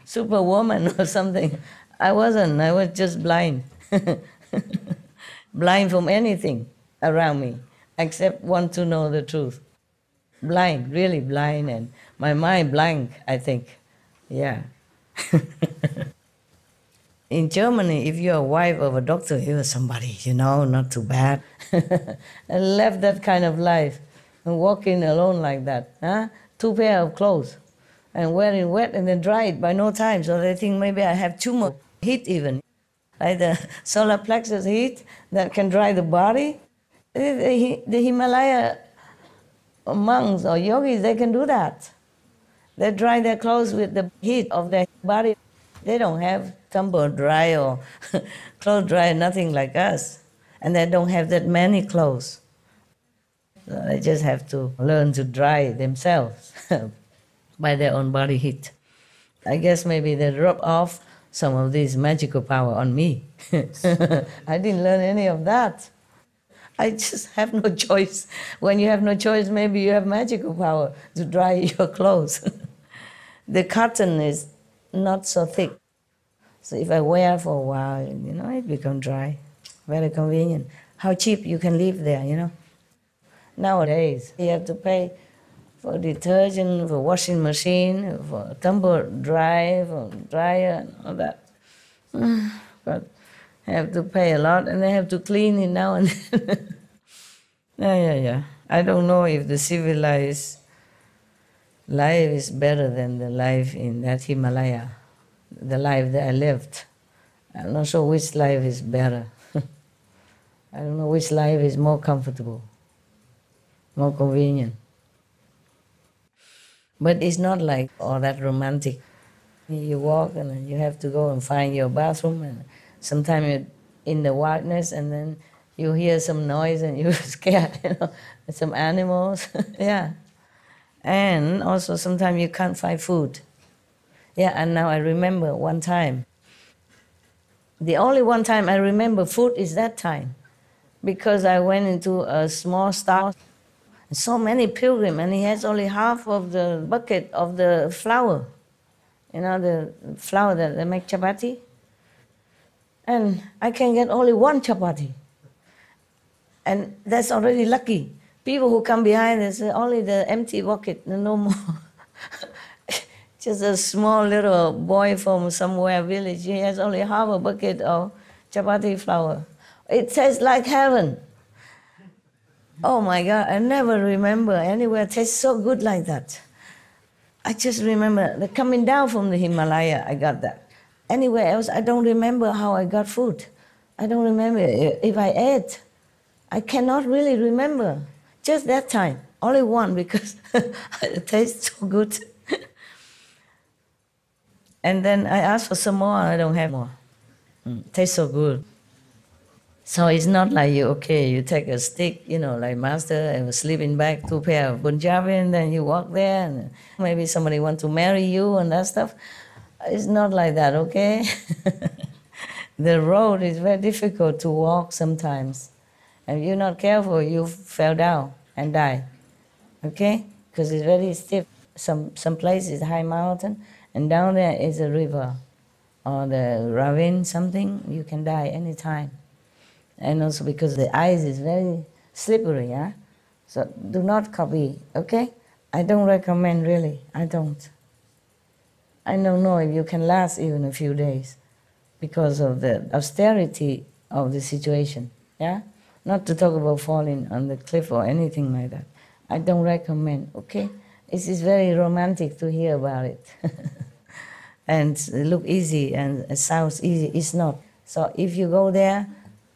superwoman or something. I wasn't. I was just blind, blind from anything around me, except want to know the truth. Blind, really blind, and my mind blank, I think. Yeah. In Germany, if you're a wife of a doctor, you're somebody, not too bad. And left that kind of life and walking alone like that. Huh? 2 pair of clothes and wearing wet and then dry it by no time. So they think maybe I have too much heat even. Like the solar plexus heat that can dry the body. The Himalaya monks or yogis, they can do that. They dry their clothes with the heat of their body. They don't have tumble dry or clothes dry, nothing like us. And they don't have that many clothes. So they just have to learn to dry themselves by their own body heat. I guess maybe they rub off some of this magical power on me. I didn't learn any of that. I just have no choice. When you have no choice, maybe you have magical power to dry your clothes. The cotton is not so thick. So if I wear for a while, it becomes dry. Very convenient. How cheap you can live there, Nowadays, you have to pay for detergent, for washing machine, for tumble dry, for dryer, and all that. But I have to pay a lot, and I have to clean it now and then. Yeah. I don't know if the civilized life is better than the life in that Himalaya, the life that I lived. I'm not sure which life is better. I don't know which life is more comfortable, more convenient. But it's not like all that romantic. You walk and then you have to go and find your bathroom, and sometimes you're in the wilderness and then you hear some noise and you're scared, some animals. Yeah. And also sometimes you can't find food. Yeah, and now I remember one time. The only one time I remember food is that time, because I went into a small store, so many pilgrims, and he has only half of the bucket of the flour, the flour that they make chapati. And I can get only one chapati. And that's already lucky. People who come behind, they say only the empty bucket, no more. Just a small little boy from somewhere village, he has only half a bucket of chapati flour. It tastes like heaven. Oh my God, I never remember anywhere tastes so good like that. I just remember the coming down from the Himalaya, I got that. Anywhere else, I don't remember how I got food. I don't remember if I ate. I cannot really remember. Just that time, only one, because it tastes so good. And then I asked for some more, I don't have more. Tastes so good. So it's not like you take a stick, like master, and a sleeping bag, 2 pair of Punjabi, and then you walk there, and maybe somebody want to marry you and that stuff. It's not like that, okay? The road is very difficult to walk sometimes. And if you're not careful, you fell down and die, okay? Because it's very stiff. Some places high mountain, and down there is a river or the ravine, something, you can die anytime. And also because the ice is very slippery, yeah? So do not copy, okay? I don't recommend, really, I don't. I don't know if you can last even a few days because of the austerity of the situation, yeah? Not to talk about falling on the cliff or anything like that. I don't recommend, okay? It is very romantic to hear about it. And it look easy and it sounds easy, it's not. So if you go there,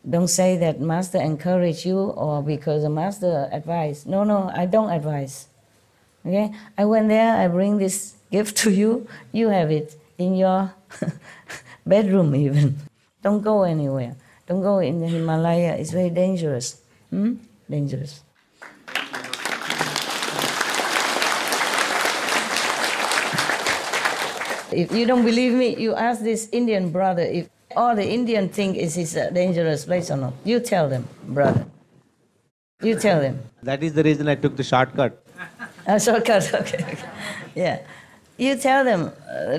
don't say that master encourage you or because the master advice. No, I don't advise. Okay? I went there, I bring this gift to you, you have it in your bedroom even. Don't go anywhere. Don't go in the Himalaya, it's very dangerous. Dangerous. If you don't believe me, you ask this Indian brother if all the Indian think is a dangerous place or not. You tell them, brother. You tell them. That is the reason I took the shortcut. Shortcut, okay. Yeah. You tell them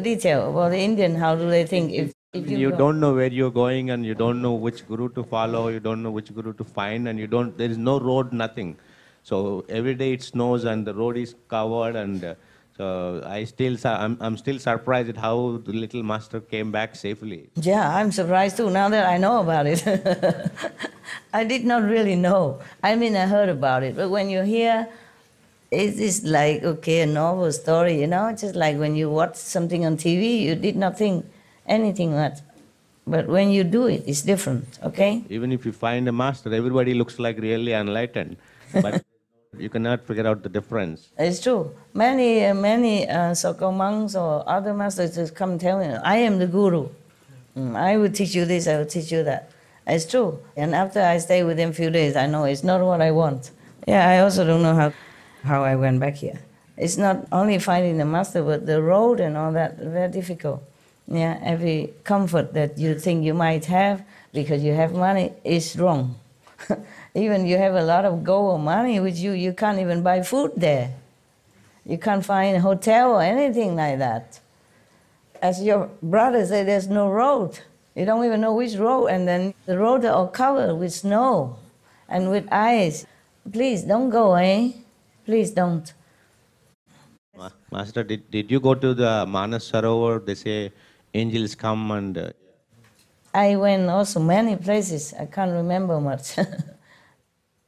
detail about the Indian, how do they think if you don't know where you're going and you don't know which guru to follow, you don't know which guru to find, and there is no road, nothing. So every day it snows and the road is covered, and so I'm still surprised at how the little master came back safely. Yeah, I'm surprised too, now that I know about it. I did not really know. I mean, I heard about it, but when you hear, it is like, okay, a novel story, just like when you watch something on TV, you did not think anything that. But when you do it, it's different, okay? Even if you find a master, everybody looks like really enlightened. But you cannot figure out the difference. It's true. Many so-called monks or other masters just come tell me, I am the guru. I will teach you this, I will teach you that. It's true. And after I stay with them a few days, I know it's not what I want. Yeah, I also don't know how I went back here. It's not only finding the master, but the road and all that, very difficult. Yeah, every comfort that you think you might have because you have money is wrong. Even you have a lot of gold or money with you, you can't even buy food there. You can't find a hotel or anything like that. As your brother said, there's no road. You don't even know which road, and then the roads are all covered with snow and with ice. Please don't go, eh? Please don't. Master, did you go to the Manas Sarovar? They say angels come and... I went also many places. I can't remember much.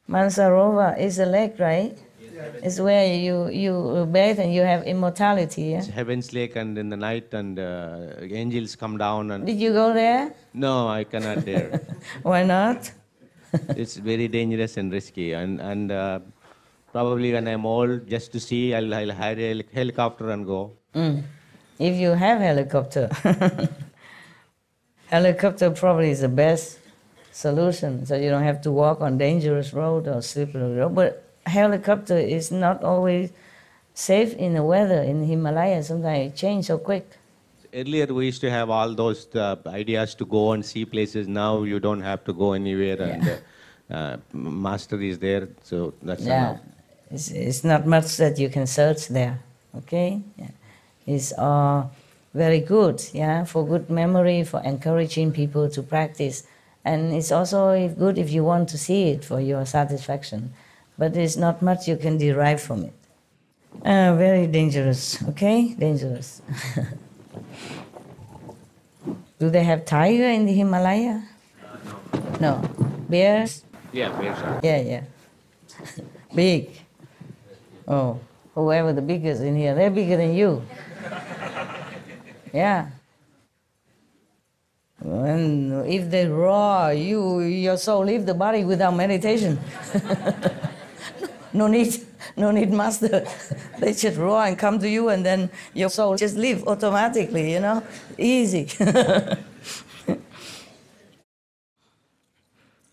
Mansarovar is a lake, right? Yes. It's where you bathe and you have immortality. Yeah? It's Heaven's Lake, and in the night and angels come down. And did you go there? No, I cannot dare. Why not? It's very dangerous and risky, and probably when I'm old, just to see, I'll hire a helicopter and go. if you have helicopter, helicopter probably is the best solution, so you don't have to walk on dangerous road or slippery road. But helicopter is not always safe in the weather in the Himalaya. Sometimes it changes so quick. Earlier, we used to have all those ideas to go and see places. Now you don't have to go anywhere, and master is there, so that's enough. It's not much that you can search there. Okay, it's very good. Yeah, for good memory, for encouraging people to practice, and it's also good if you want to see it for your satisfaction. But there's not much you can derive from it. Very dangerous. Okay, dangerous. Do they have tiger in the Himalaya? No. Bears? Yeah, bears are. Yeah. Big. Oh, whoever the biggest in here, they're bigger than you. Yeah. And if they roar, your soul leave the body without meditation. No need master. They just roar and come to you, and then your soul just leave automatically, easy.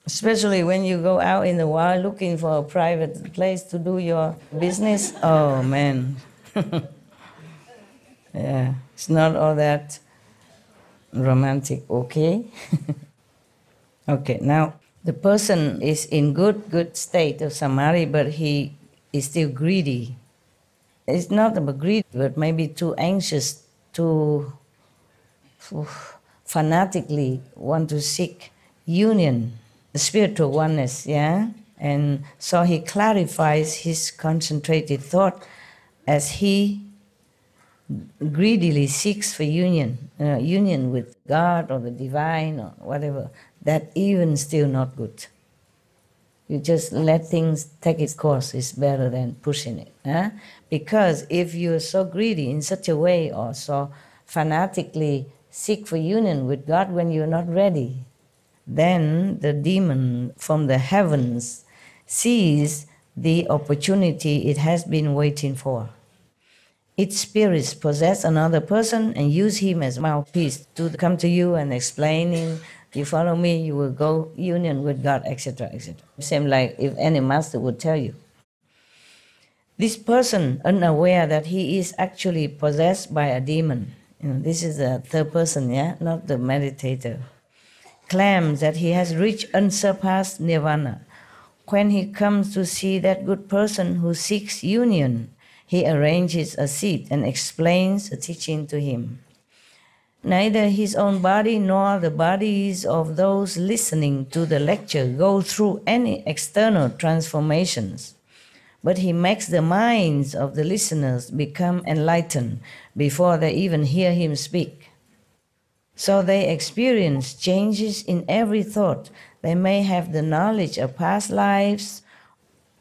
Especially when you go out in the wild looking for a private place to do your business. Oh, man. Yeah, it's not all that romantic, okay? Okay, now the person is in good state of samadhi, but he is still greedy. It's not about greed, but maybe too anxious, too fanatically want to seek union, spiritual oneness, yeah? And so he clarifies his concentrated thought as he greedily seeks for union with God or the divine or whatever. That even still not good. You just let things take its course is better than pushing it. Huh? Because if you're so greedy in such a way or so fanatically seek for union with God when you're not ready, then the demon from the heavens sees the opportunity it has been waiting for. Its spirits possess another person and use him as mouthpiece to come to you and explaining, you follow me, you will go union with God, etc., etc. Same like if any master would tell you. This person, unaware that he is actually possessed by a demon, this is the third person, not the meditator, claims that he has reached unsurpassed nirvana. When he comes to see that good person who seeks union, he arranges a seat and explains the teaching to him. Neither his own body nor the bodies of those listening to the lecture go through any external transformations, but he makes the minds of the listeners become enlightened before they even hear him speak. So they experience changes in every thought. They may have the knowledge of past lives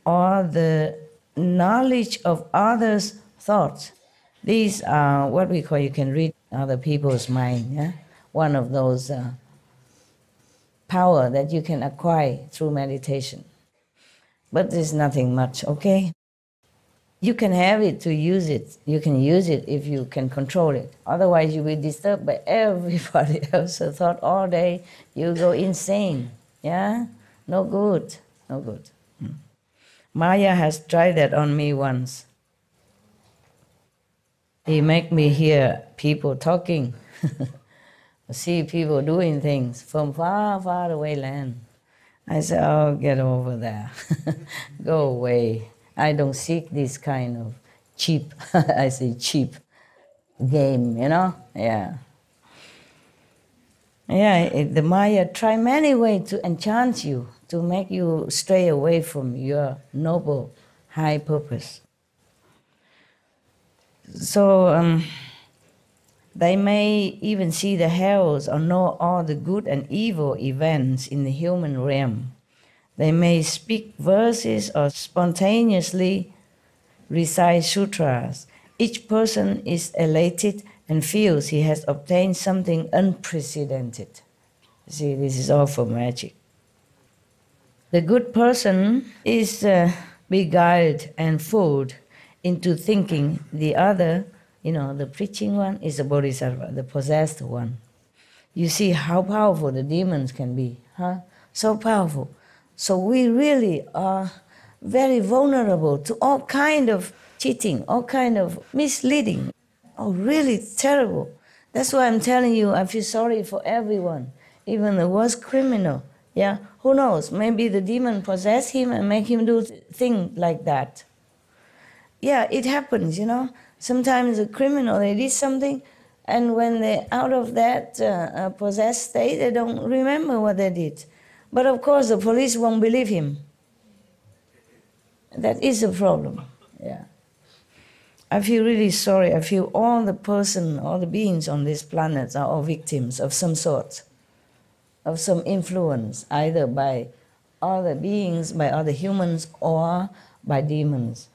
or the knowledge of others' thoughts. These are what we call, you can read other people's mind, yeah? One of those power that you can acquire through meditation. But there's nothing much, okay? You can have it to use it. You can use it if you can control it. Otherwise, you will be disturbed by everybody else's thought all day. You go insane, yeah? No good, no good. Maya has tried that on me once. He make me hear people talking, see people doing things from far, far away land. I said, oh, get over there. Go away. I don't seek this kind of cheap, I say cheap game, Yeah. Yeah, the Maya try many ways to enchant you, to make you stray away from your noble, high purpose. So they may even see the hells or know all the good and evil events in the human realm. They may speak verses or spontaneously recite sutras. Each person is elated and feels he has obtained something unprecedented. See, this is all for magic. The good person is beguiled and fooled into thinking the other the preaching one is a bodhisattva, the possessed one. You see how powerful the demons can be, huh? So powerful. So we really are very vulnerable to all kind of cheating, all kind of misleading. Oh, really terrible. That's why I'm telling you, I feel sorry for everyone, even the worst criminal. Yeah, who knows? Maybe the demon possess him and make him do things like that. Yeah, it happens, Sometimes a criminal, they did something, and when they're out of that possessed state, they don't remember what they did. But of course, the police won't believe him. That is a problem, yeah. I feel really sorry. I feel all the beings on this planet are all victims of some sort, of some influence, either by other beings, by other humans, or by demons.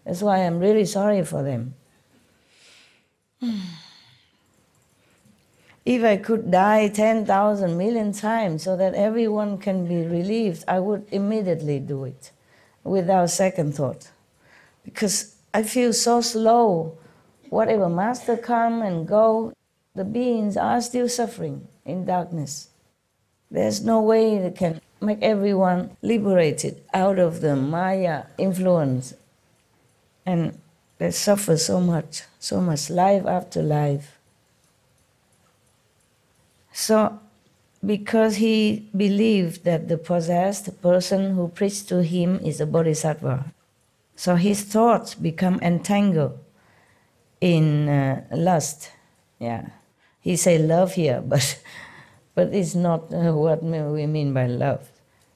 That's why I'm really sorry for them. If I could die 10,000 million times so that everyone can be relieved, I would immediately do it without second thought. Because I feel so slow. Whatever master come and go, the beings are still suffering in darkness. There's no way that can make everyone liberated out of the Maya influence. And they suffer so much, life after life. So, because he believed that the possessed person who preached to him is a bodhisattva, so his thoughts become entangled in lust. Yeah, he say love here, but it's not what we mean by love.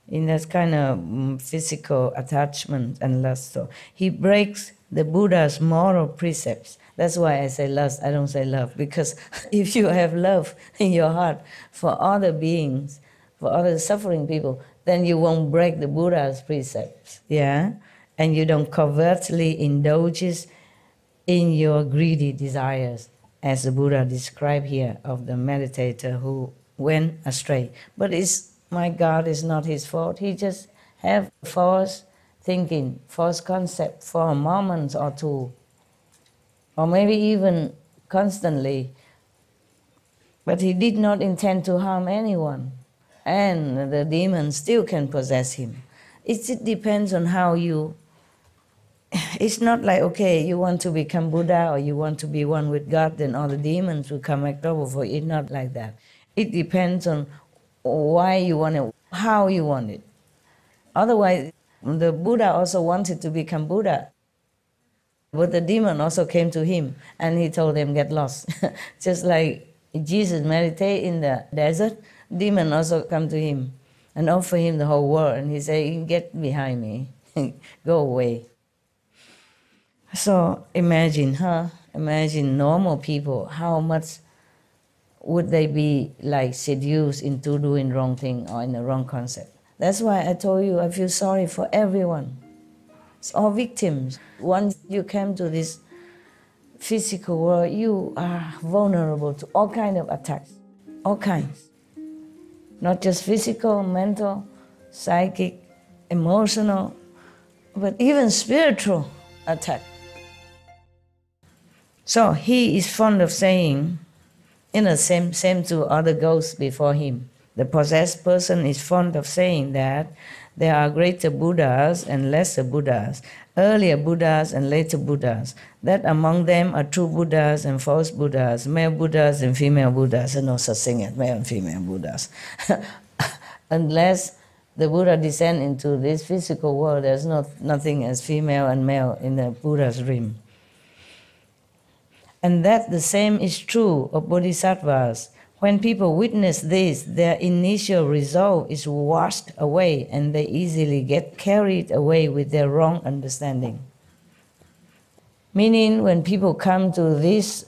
In that kind of physical attachment and lust. So he breaks the Buddha's moral precepts. That's why I say lust, I don't say love, because if you have love in your heart for other beings, for other suffering people, then you won't break the Buddha's precepts, yeah? And you don't covertly indulge in your greedy desires, as the Buddha described here of the meditator who went astray. But my God, is not his fault. He just have false thinking, false concept for a moment or two, or maybe even constantly. But he did not intend to harm anyone, and the demons still can possess him. It depends on how you. It's not like, okay, you want to become Buddha or you want to be one with God, then all the demons will come make trouble for you. It's not like that. It depends on why you want it, how you want it. Otherwise, the Buddha also wanted to become Buddha. But the demon also came to him and he told them, get lost. Just like Jesus meditate in the desert, demon also come to him and offer him the whole world. And he said, get behind me, go away. So imagine, Imagine normal people, how much would they be like seduced into doing wrong thing or in the wrong concept? That's why I told you I feel sorry for everyone. It's all victims. Once you came to this physical world, you are vulnerable to all kinds of attacks, all kinds. Not just physical, mental, psychic, emotional, but even spiritual attack. So he is fond of saying, same to other ghosts before him. The possessed person is fond of saying that there are greater Buddhas and lesser Buddhas, earlier Buddhas and later Buddhas, that among them are true Buddhas and false Buddhas, male Buddhas and female Buddhas, and no such thing as male and female Buddhas. Unless the Buddha descend into this physical world, there's nothing as female and male in the Buddha's realm. And that the same is true of bodhisattvas. When people witness this, their initial resolve is washed away and they easily get carried away with their wrong understanding. Meaning, when people come to this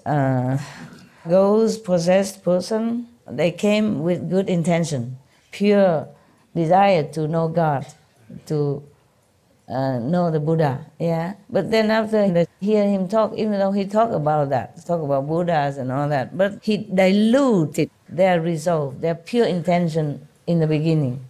ghost possessed person, they came with good intention, pure desire to know God, to know the Buddha, yeah. But then after they hear him talk, even though he talk about Buddhas and all that, but he diluted their resolve, their pure intention in the beginning.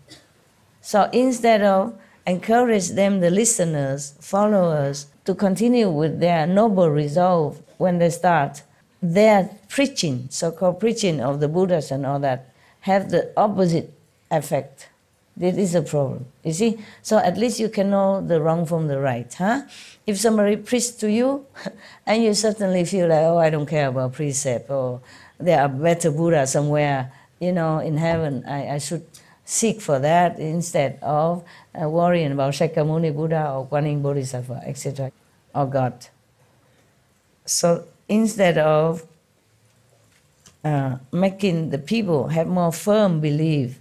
So instead of encourage them, the listeners, followers, to continue with their noble resolve when they start, their preaching, so-called preaching of the Buddhas and all that, have the opposite effect. This is a problem, you see? So at least you can know the wrong from the right, huh? If somebody preaches to you, and you suddenly feel like, oh, I don't care about precept, or there are better Buddha somewhere, you know, in heaven, I should seek for that instead of worrying about Shakyamuni Buddha or Guanyin Bodhisattva, etc., or God. So instead of making the people have more firm belief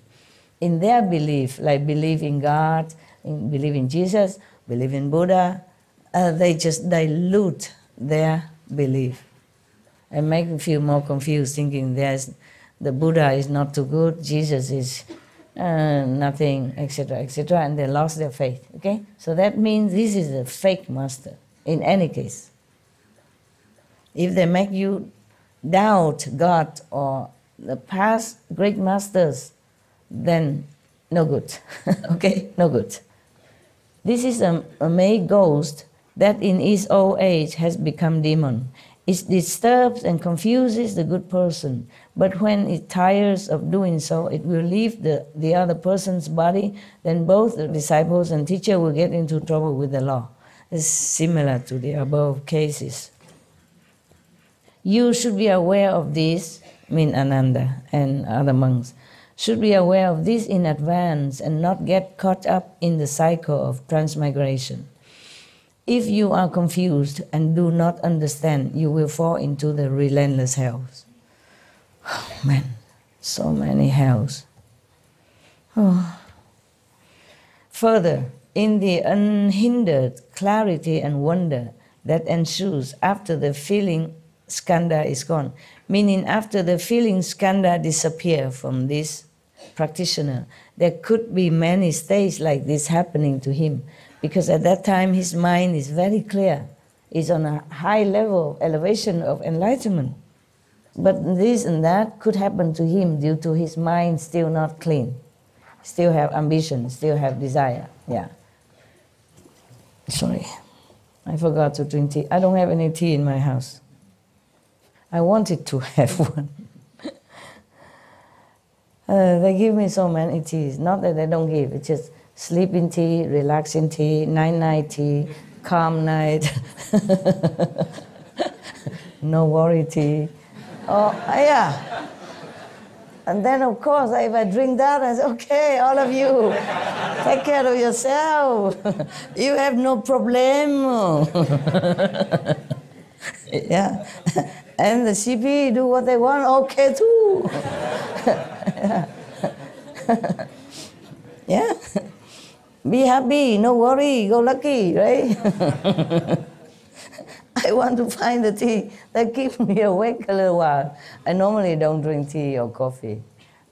in their belief, like believe in God, believe in Jesus, believe in Buddha, they just dilute their belief and make them feel more confused, thinking the Buddha is not too good, Jesus is nothing, etc., etc., and they lost their faith, okay? So that means this is a fake master, in any case. If they make you doubt God or the past great masters, then no good, okay? No good. This is a May ghost that in its old age has become demon. It disturbs and confuses the good person, but when it tires of doing so, it will leave the other person's body, then both the disciples and teacher will get into trouble with the law. It's similar to the above cases. You should be aware of this, Ananda and other monks, should be aware of this in advance and not get caught up in the cycle of transmigration. If you are confused and do not understand, you will fall into the relentless hells. Oh, man, so many hells. Oh. Further, in the unhindered clarity and wonder that ensues after the feeling skandha is gone, meaning after the feeling skandha disappear from this practitioner, there could be many stages like this happening to him, because at that time his mind is very clear, is on a high level of elevation of enlightenment. But this and that could happen to him due to his mind still not clean, still have ambition, still have desire. Yeah. Sorry, I forgot to drink tea. I don't have any tea in my house. I wanted to have one. They give me so many teas. Not that they don't give, it's just sleeping tea, relaxing tea, night-night tea, calm night, no worry tea. Oh, yeah. And then, of course, if I drink that, I say, okay, all of you, take care of yourself. You have no problem. Yeah. And the CP do what they want, okay too. Yeah. Be happy, no worry, go lucky, right? I want to find the tea that keeps me awake a little while. I normally don't drink tea or coffee,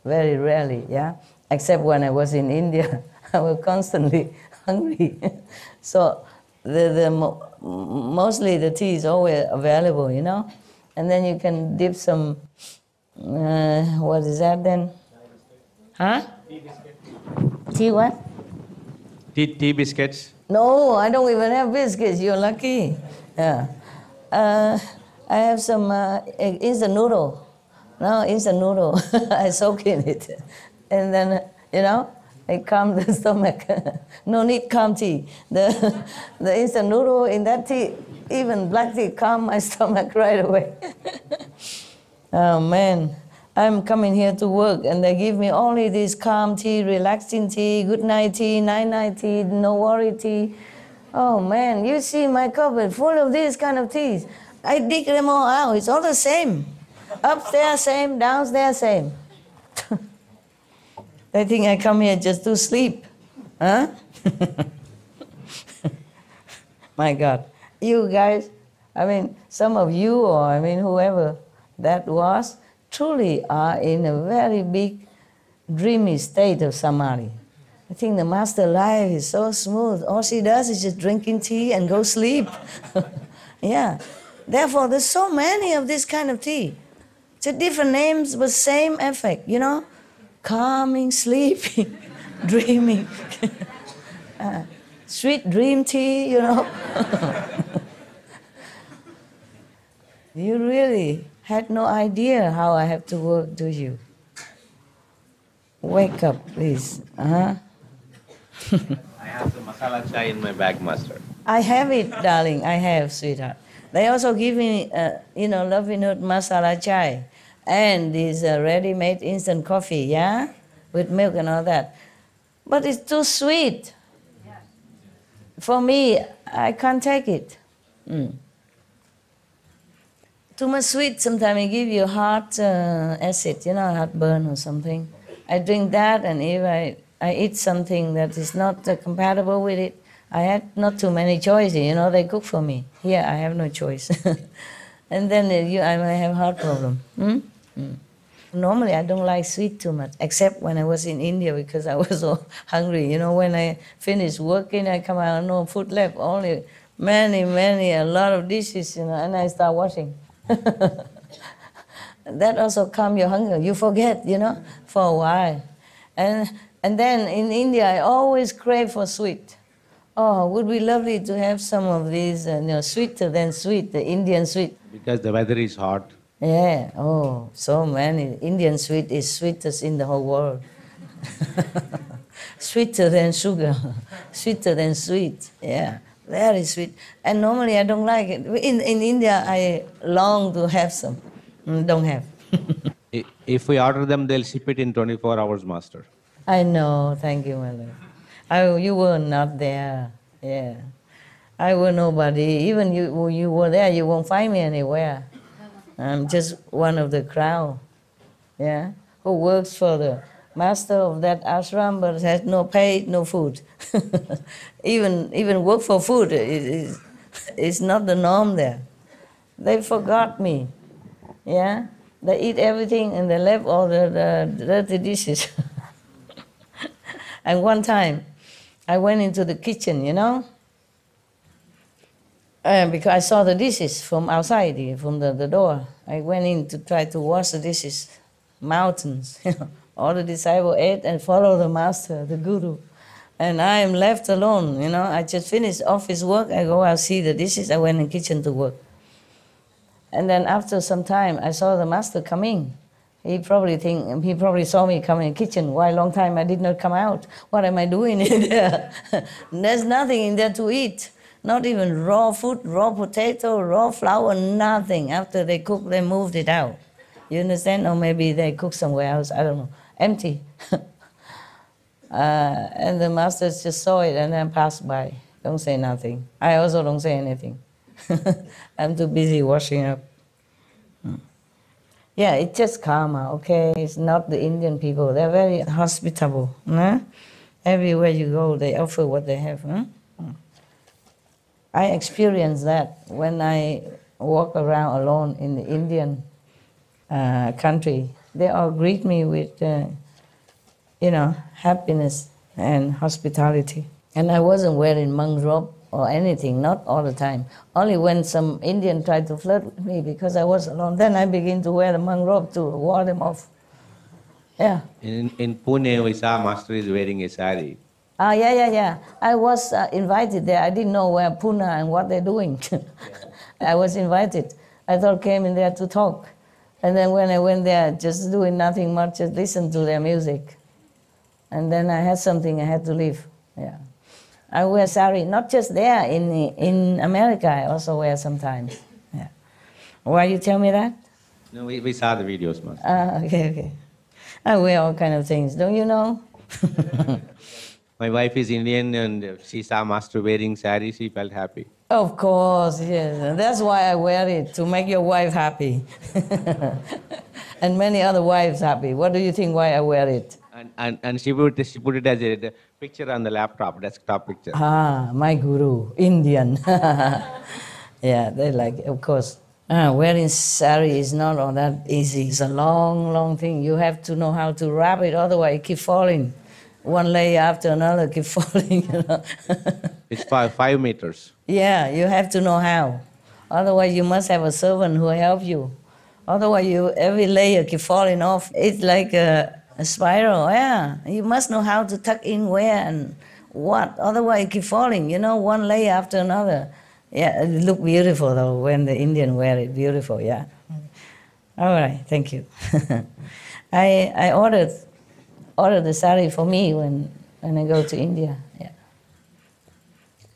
very rarely, yeah? Except when I was in India, I was constantly hungry. So mostly the tea is always available, you know? And then you can dip some, what is that then? Huh? Tea what? Tea biscuits. No, I don't even have biscuits. You're lucky. Yeah. I have some instant noodle. No, instant noodle. I soak in it. And then, you know, it calms the stomach. No need calm tea. The instant noodle in that tea, even black tea, calm my stomach right away. Oh, man. I'm coming here to work and they give me only this calm tea, relaxing tea, good night tea, night tea, no worry tea. Oh man, you see my cupboard full of these kind of teas. I dig them all out, it's all the same. Upstairs same, downstairs same. They think I come here just to sleep. Huh? My God. You guys, I mean, some of you or I mean whoever that was, truly are in a very big, dreamy state of samadhi. I think the master life is so smooth. All she does is just drinking tea and go sleep. Yeah. Therefore, there's so many of this kind of tea. It's different names, but same effect, you know? Calming, sleeping, dreaming. Sweet dream tea, you know? You really had no idea how I have to work, do you? Wake up, please. Uh-huh. I have the masala chai in my bag, Master. I have it, darling. I have, sweetheart. They also give me, Loving Hood masala chai and this ready-made instant coffee, yeah, with milk and all that. But it's too sweet. For me, I can't take it. Too much sweet, sometimes it give you heart acid, heartburn or something. I drink that, and if I eat something that is not compatible with it, I had not too many choices. They cook for me. Here, I have no choice. And then I might have heart problem. Normally, I don't like sweet too much, except when I was in India because I was so hungry. When I finish working, I come out, no food left, only a lot of dishes, and I start washing. That also calm your hunger. You forget, for a while. And then in India, I always crave for sweet. Oh, would be lovely to have some of these, sweeter than sweet, the Indian sweet. Because the weather is hot. Yeah, oh, so many. Indian sweet is sweetest in the whole world. Sweeter than sugar, sweeter than sweet, yeah, very sweet. And normally I don't like it. In India, I long to have some. Don't have. If we order them, they'll ship it in 24 hours, Master. I know, thank you, my love. You were not there, yeah. I were nobody. Even you were there, you won't find me anywhere. I'm just one of the crowd, yeah, who works for the master of that ashram but has no pay, no food. Even work for food is not the norm there. They forgot me, yeah. They eat everything and they left all the dirty dishes. And one time, I went into the kitchen, because I saw the dishes from outside, from the door. I went in to try to wash the dishes, mountains. All the disciples ate and followed the master, the guru. And I am left alone, I just finished office work. I go out, see the dishes. I went in the kitchen to work. And then after some time, I saw the master coming. He probably saw me come in the kitchen. Why long time I did not come out? What am I doing in there? There's nothing in there to eat. Not even raw food, raw potato, raw flour, nothing. After they cooked, they moved it out. You understand? Or maybe they cooked somewhere else, I don't know. Empty. And the masters just saw it and then passed by. Don't say nothing. I also don't say anything. I'm too busy washing up. Yeah, it's just karma, okay? It's not the Indian people. They're very hospitable. Huh? Everywhere you go, they offer what they have. Huh? I experienced that when I walk around alone in the Indian country. They all greet me with, happiness and hospitality. And I wasn't wearing monk robe or anything, not all the time. Only when some Indian tried to flirt with me because I was alone, then I begin to wear the monk robe to ward them off. Yeah. In Pune, we saw Master is wearing a sari. Yeah. I was invited there. I didn't know where Pune and what they're doing. I was invited. I thought came in there to talk. And then when I went there, just doing nothing much, just listen to their music. And then I had something, I had to leave. Yeah. I wear sari, not just there, in America I also wear sometimes. Yeah. Why you tell me that? No, we saw the videos, Master. Okay. I wear all kind of things, don't you know? My wife is Indian and she saw Master wearing sari, she felt happy. Of course, yes. That's why I wear it, to make your wife happy. And many other wives happy. What do you think why I wear it? And she put it as a picture on the laptop, desktop picture. My guru, Indian. Yeah, they like it, of course. Wearing sari is not all that easy. It's a long, long thing. You have to know how to wrap it, otherwise it keeps falling. One layer after another keep falling, It's 5 meters. Yeah, you have to know how. Otherwise, you must have a servant who will help you. Otherwise, every layer keep falling off. It's like a spiral, yeah. You must know how to tuck in where and what. Otherwise, it keep falling, one layer after another. Yeah, it look beautiful though when the Indian wear it. Beautiful, yeah. All right, thank you. I ordered the sari for me when I go to India. Yeah.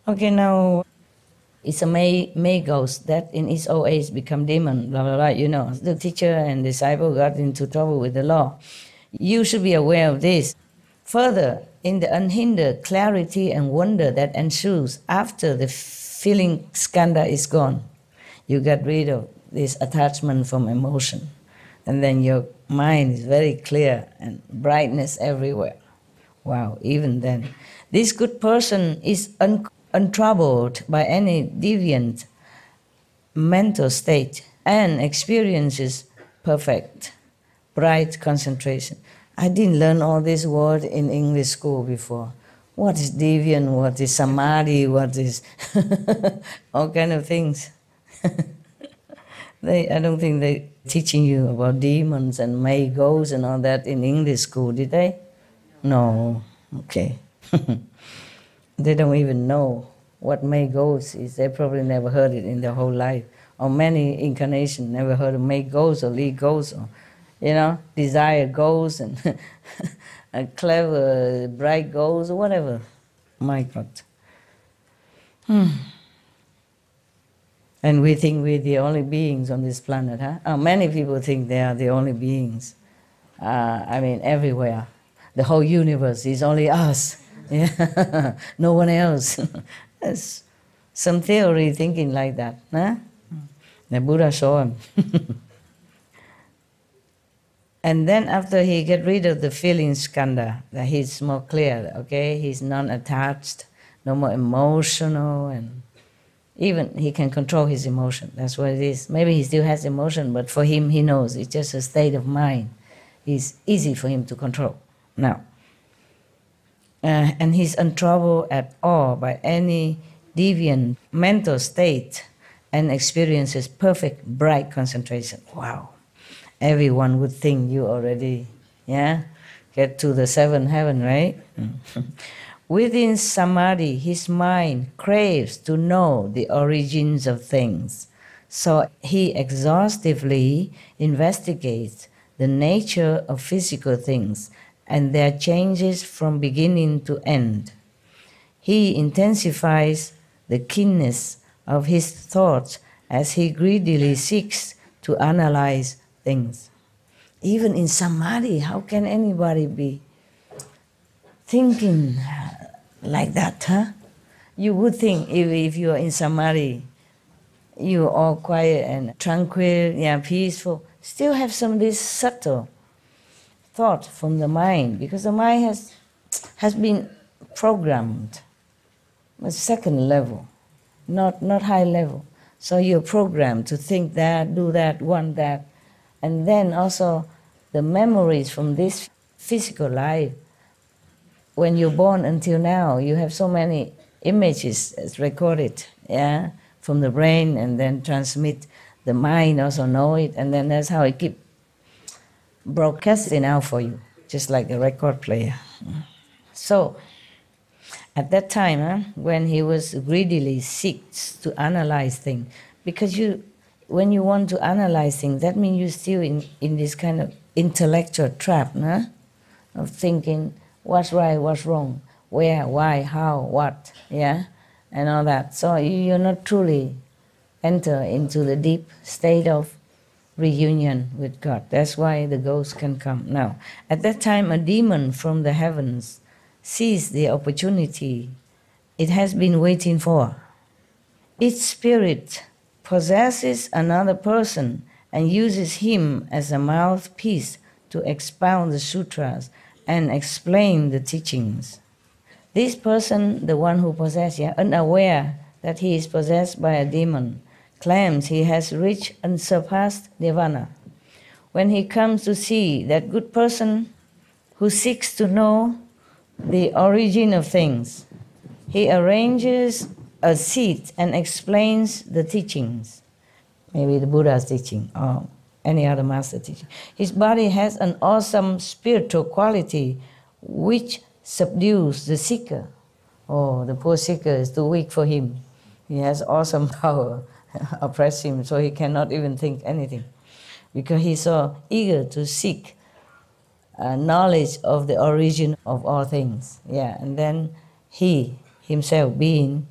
Okay, now it's a May ghost that in its old age become demon. Blah blah blah. You know, the teacher and disciple got into trouble with the law. You should be aware of this. Further, in the unhindered clarity and wonder that ensues after the feeling skanda is gone, you get rid of this attachment from emotion. And then your mind is very clear and brightness everywhere. Wow, even then. This good person is untroubled by any deviant mental state and experiences perfect, bright concentration. I didn't learn all these words in English school before. What is deviant? What is samadhi? What is all kind of things? I don't think they teaching you about demons and May ghosts and all that in English school, did they? No. Okay. They don't even know what May ghost is. They probably never heard it in their whole life. Or many incarnations never heard of May ghost or Lee ghost or, desire ghost and a clever, bright ghost or whatever. My God. And we think we're the only beings on this planet, huh? Many people think they are the only beings. Everywhere. The whole universe is only us. Yeah. No one else. There's some theory thinking like that, huh? The Buddha showed him. And then after he get rid of the feeling skanda, that he's more clear, okay? He's non-attached, no more emotional, and even he can control his emotion. That's what it is. Maybe he still has emotion, but for him, he knows it's just a state of mind. It's easy for him to control now. And he's untroubled at all by any deviant mental state and experiences perfect, bright concentration. Wow. Everyone would think you already, get to the seventh heaven, right? Within samadhi, his mind craves to know the origins of things. So he exhaustively investigates the nature of physical things and their changes from beginning to end. He intensifies the keenness of his thoughts as he greedily seeks to analyze things. Even in samadhi, how can anybody be thinking like that, huh? You would think if you are in samadhi, you are all quiet and tranquil, peaceful, still have some of this subtle thought from the mind, because the mind has been programmed, a second level, not high level. So you're programmed to think that, do that, want that. And then also the memories from this physical life, when you're born until now, you have so many images recorded, from the brain, and then transmit, the mind also know it, and then that's how it keeps broadcasting out for you, just like a record player. So, at that time, when he was greedily seeks to analyze things, because when you want to analyze things, that means you're still in this kind of intellectual trap, of thinking what's right, what's wrong, where, why, how, what, and all that. So you're not truly enter into the deep state of reunion with God. That's why the ghost can come. Now, at that time, a demon from the heavens sees the opportunity it has been waiting for. Its spirit possesses another person and uses him as a mouthpiece to expound the sutras and explain the teachings. This person, the one who possesses, unaware that he is possessed by a demon, claims he has reached unsurpassed nirvana. When he comes to see that good person who seeks to know the origin of things, he arranges a seat and explains the teachings, maybe the Buddha's teaching or any other master teaching. His body has an awesome spiritual quality which subdues the seeker. Oh, the poor seeker is too weak for him. He has awesome power, oppress him, so he cannot even think anything, because he's so eager to seek knowledge of the origin of all things. Yeah, and then he himself being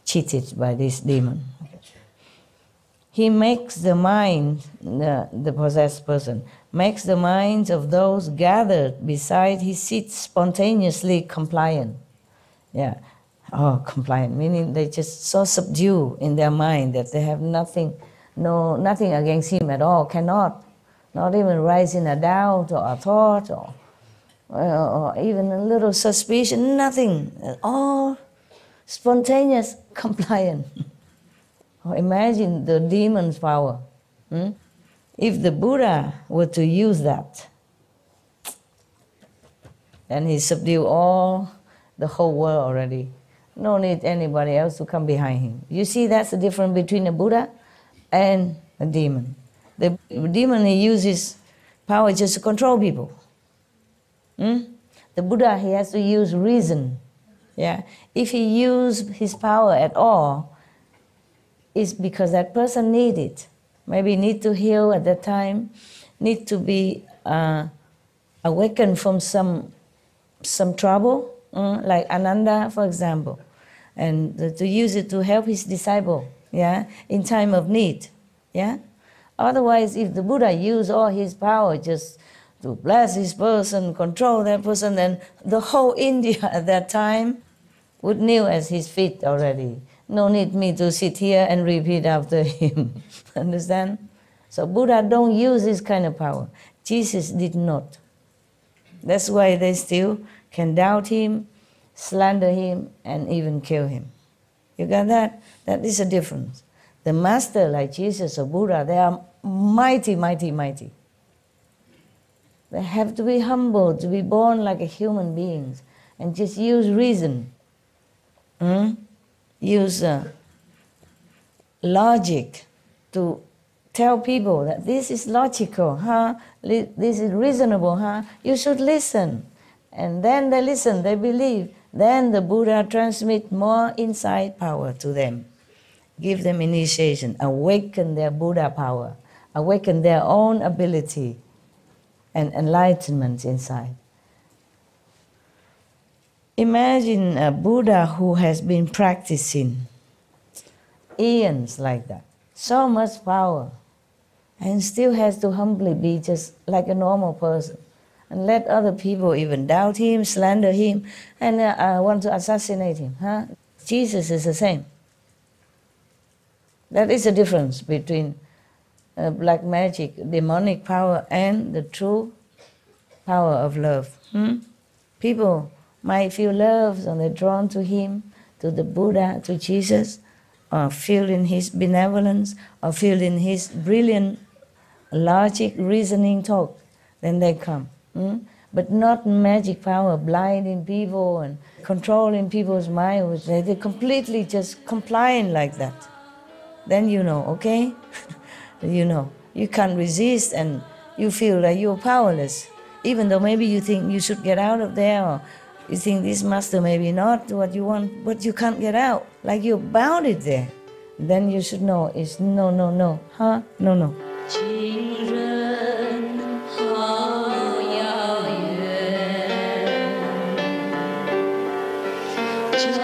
cheated by this demon. He makes the mind, the possessed person, makes the minds of those gathered beside his seat spontaneously compliant. Yeah, compliant, meaning they just so subdued in their mind that they have nothing against him at all, cannot, not even rise in a doubt or a thought or even a little suspicion, nothing, all spontaneous compliant. Imagine the demon's power. If the Buddha were to use that, then he subdued the whole world already. No need anybody else to come behind him. You see, that's the difference between a Buddha and a demon. The demon, he uses power just to control people. The Buddha, he has to use reason. Yeah. If he used his power at all, it's because that person needs it. Maybe need to heal at that time, need to be awakened from some trouble, like Ananda, for example, and to use it to help his disciple, yeah, in time of need, yeah. Otherwise, if the Buddha used all his power just to bless this person, control that person, then the whole India at that time would kneel at his feet already. No need me to sit here and repeat after him. Understand? So Buddha don't use this kind of power. Jesus did not. That's why they still can doubt him, slander him, and even kill him. You got that? That is a difference. The master like Jesus or Buddha, they are mighty, mighty, mighty. They have to be humble, to be born like a human beings, and just use reason. Use logic to tell people that this is logical, this is reasonable, you should listen. And then they listen, they believe. Then the Buddha transmits more insight power to them, give them initiation, awaken their Buddha power, awaken their own ability and enlightenment inside. Imagine a Buddha who has been practicing eons like that, so much power, and still has to humbly be just like a normal person, and let other people even doubt him, slander him, and want to assassinate him. Jesus is the same. That is the difference between black magic, demonic power, and the true power of love. People might feel love, and they're drawn to him, to the Buddha, to Jesus, or feel in his benevolence, or feel in his brilliant logic, reasoning talk, then they come. But not magic power, blinding people and controlling people's mind. They're completely just compliant like that. Then you know, okay? You know, you can't resist and you feel like you're powerless. Even though maybe you think you should get out of there, or you think this master maybe not what you want, but you can't get out, like you're bound it there. Then you should know it's no, no, no, no, no. Just